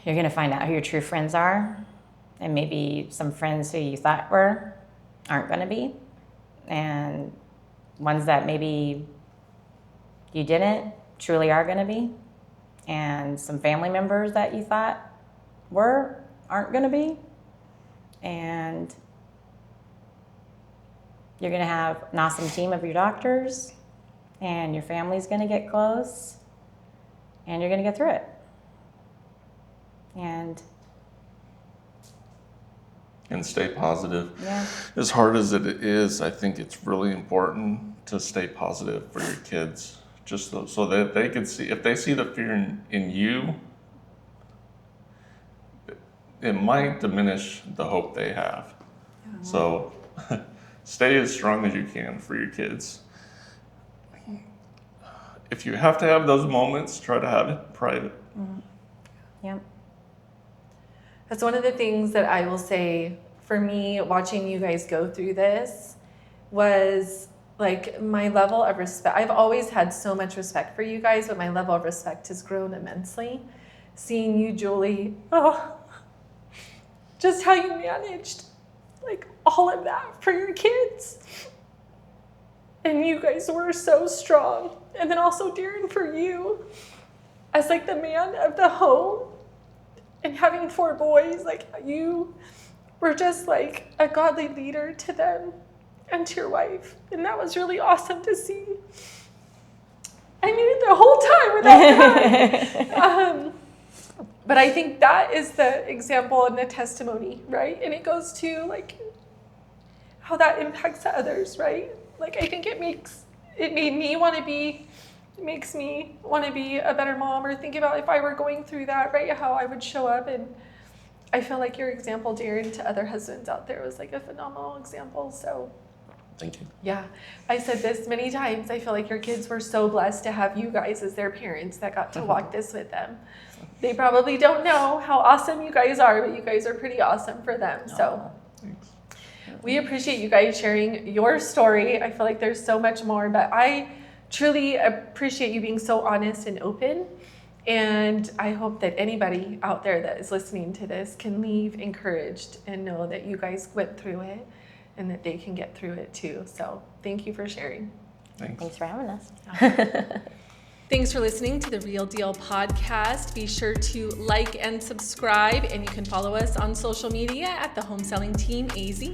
[SPEAKER 3] you're going to find out who your true friends are. And maybe some friends who you thought aren't going to be. And ones that maybe you didn't truly are going to be. And some family members that you thought aren't going to be. And you're going to have an awesome team of your doctors, and your family's going to get close, and you're going to get through it. And
[SPEAKER 4] stay positive.
[SPEAKER 3] Yeah.
[SPEAKER 4] As hard as it is, I think it's really important to stay positive for your kids, just so that they can see, if they see the fear in you, it might diminish the hope they have. Yeah. So stay as strong as you can for your kids. if you have to have those moments, try to have it private.
[SPEAKER 3] Yep.
[SPEAKER 1] That's one of the things that I will say for me, watching you guys go through this was like my level of respect. I've always had so much respect for you guys, but my level of respect has grown immensely. Seeing you, Julie, just how you managed like all of that for your kids. And you guys were so strong. And then also Darin, for you as like the man of the home and having 4 boys, like you were just like a godly leader to them and to your wife. And that was really awesome to see. I made it the whole time without crying. But I think that is the example and the testimony, right? And it goes to like how that impacts others, right? Like I think it makes me want to be a better mom, or think about if I were going through that, right? How I would show up. And I feel like your example, Darin, to other husbands out there was like a phenomenal example. So
[SPEAKER 4] Thank you.
[SPEAKER 1] yeah, I said this many times. I feel like your kids were so blessed to have you guys as their parents that got to walk this with them. They probably don't know how awesome you guys are, but you guys are pretty awesome for them. So
[SPEAKER 4] Thanks.
[SPEAKER 1] we appreciate you guys sharing your story. I feel like there's so much more, but I truly appreciate you being so honest and open. And I hope that anybody out there that is listening to this can leave encouraged and know that you guys went through it and that they can get through it too. So thank you for sharing.
[SPEAKER 3] Thanks for having us.
[SPEAKER 1] Thanks for listening to the Real Deal podcast. Be sure to like and subscribe, and you can follow us on social media at the Home Selling Team AZ.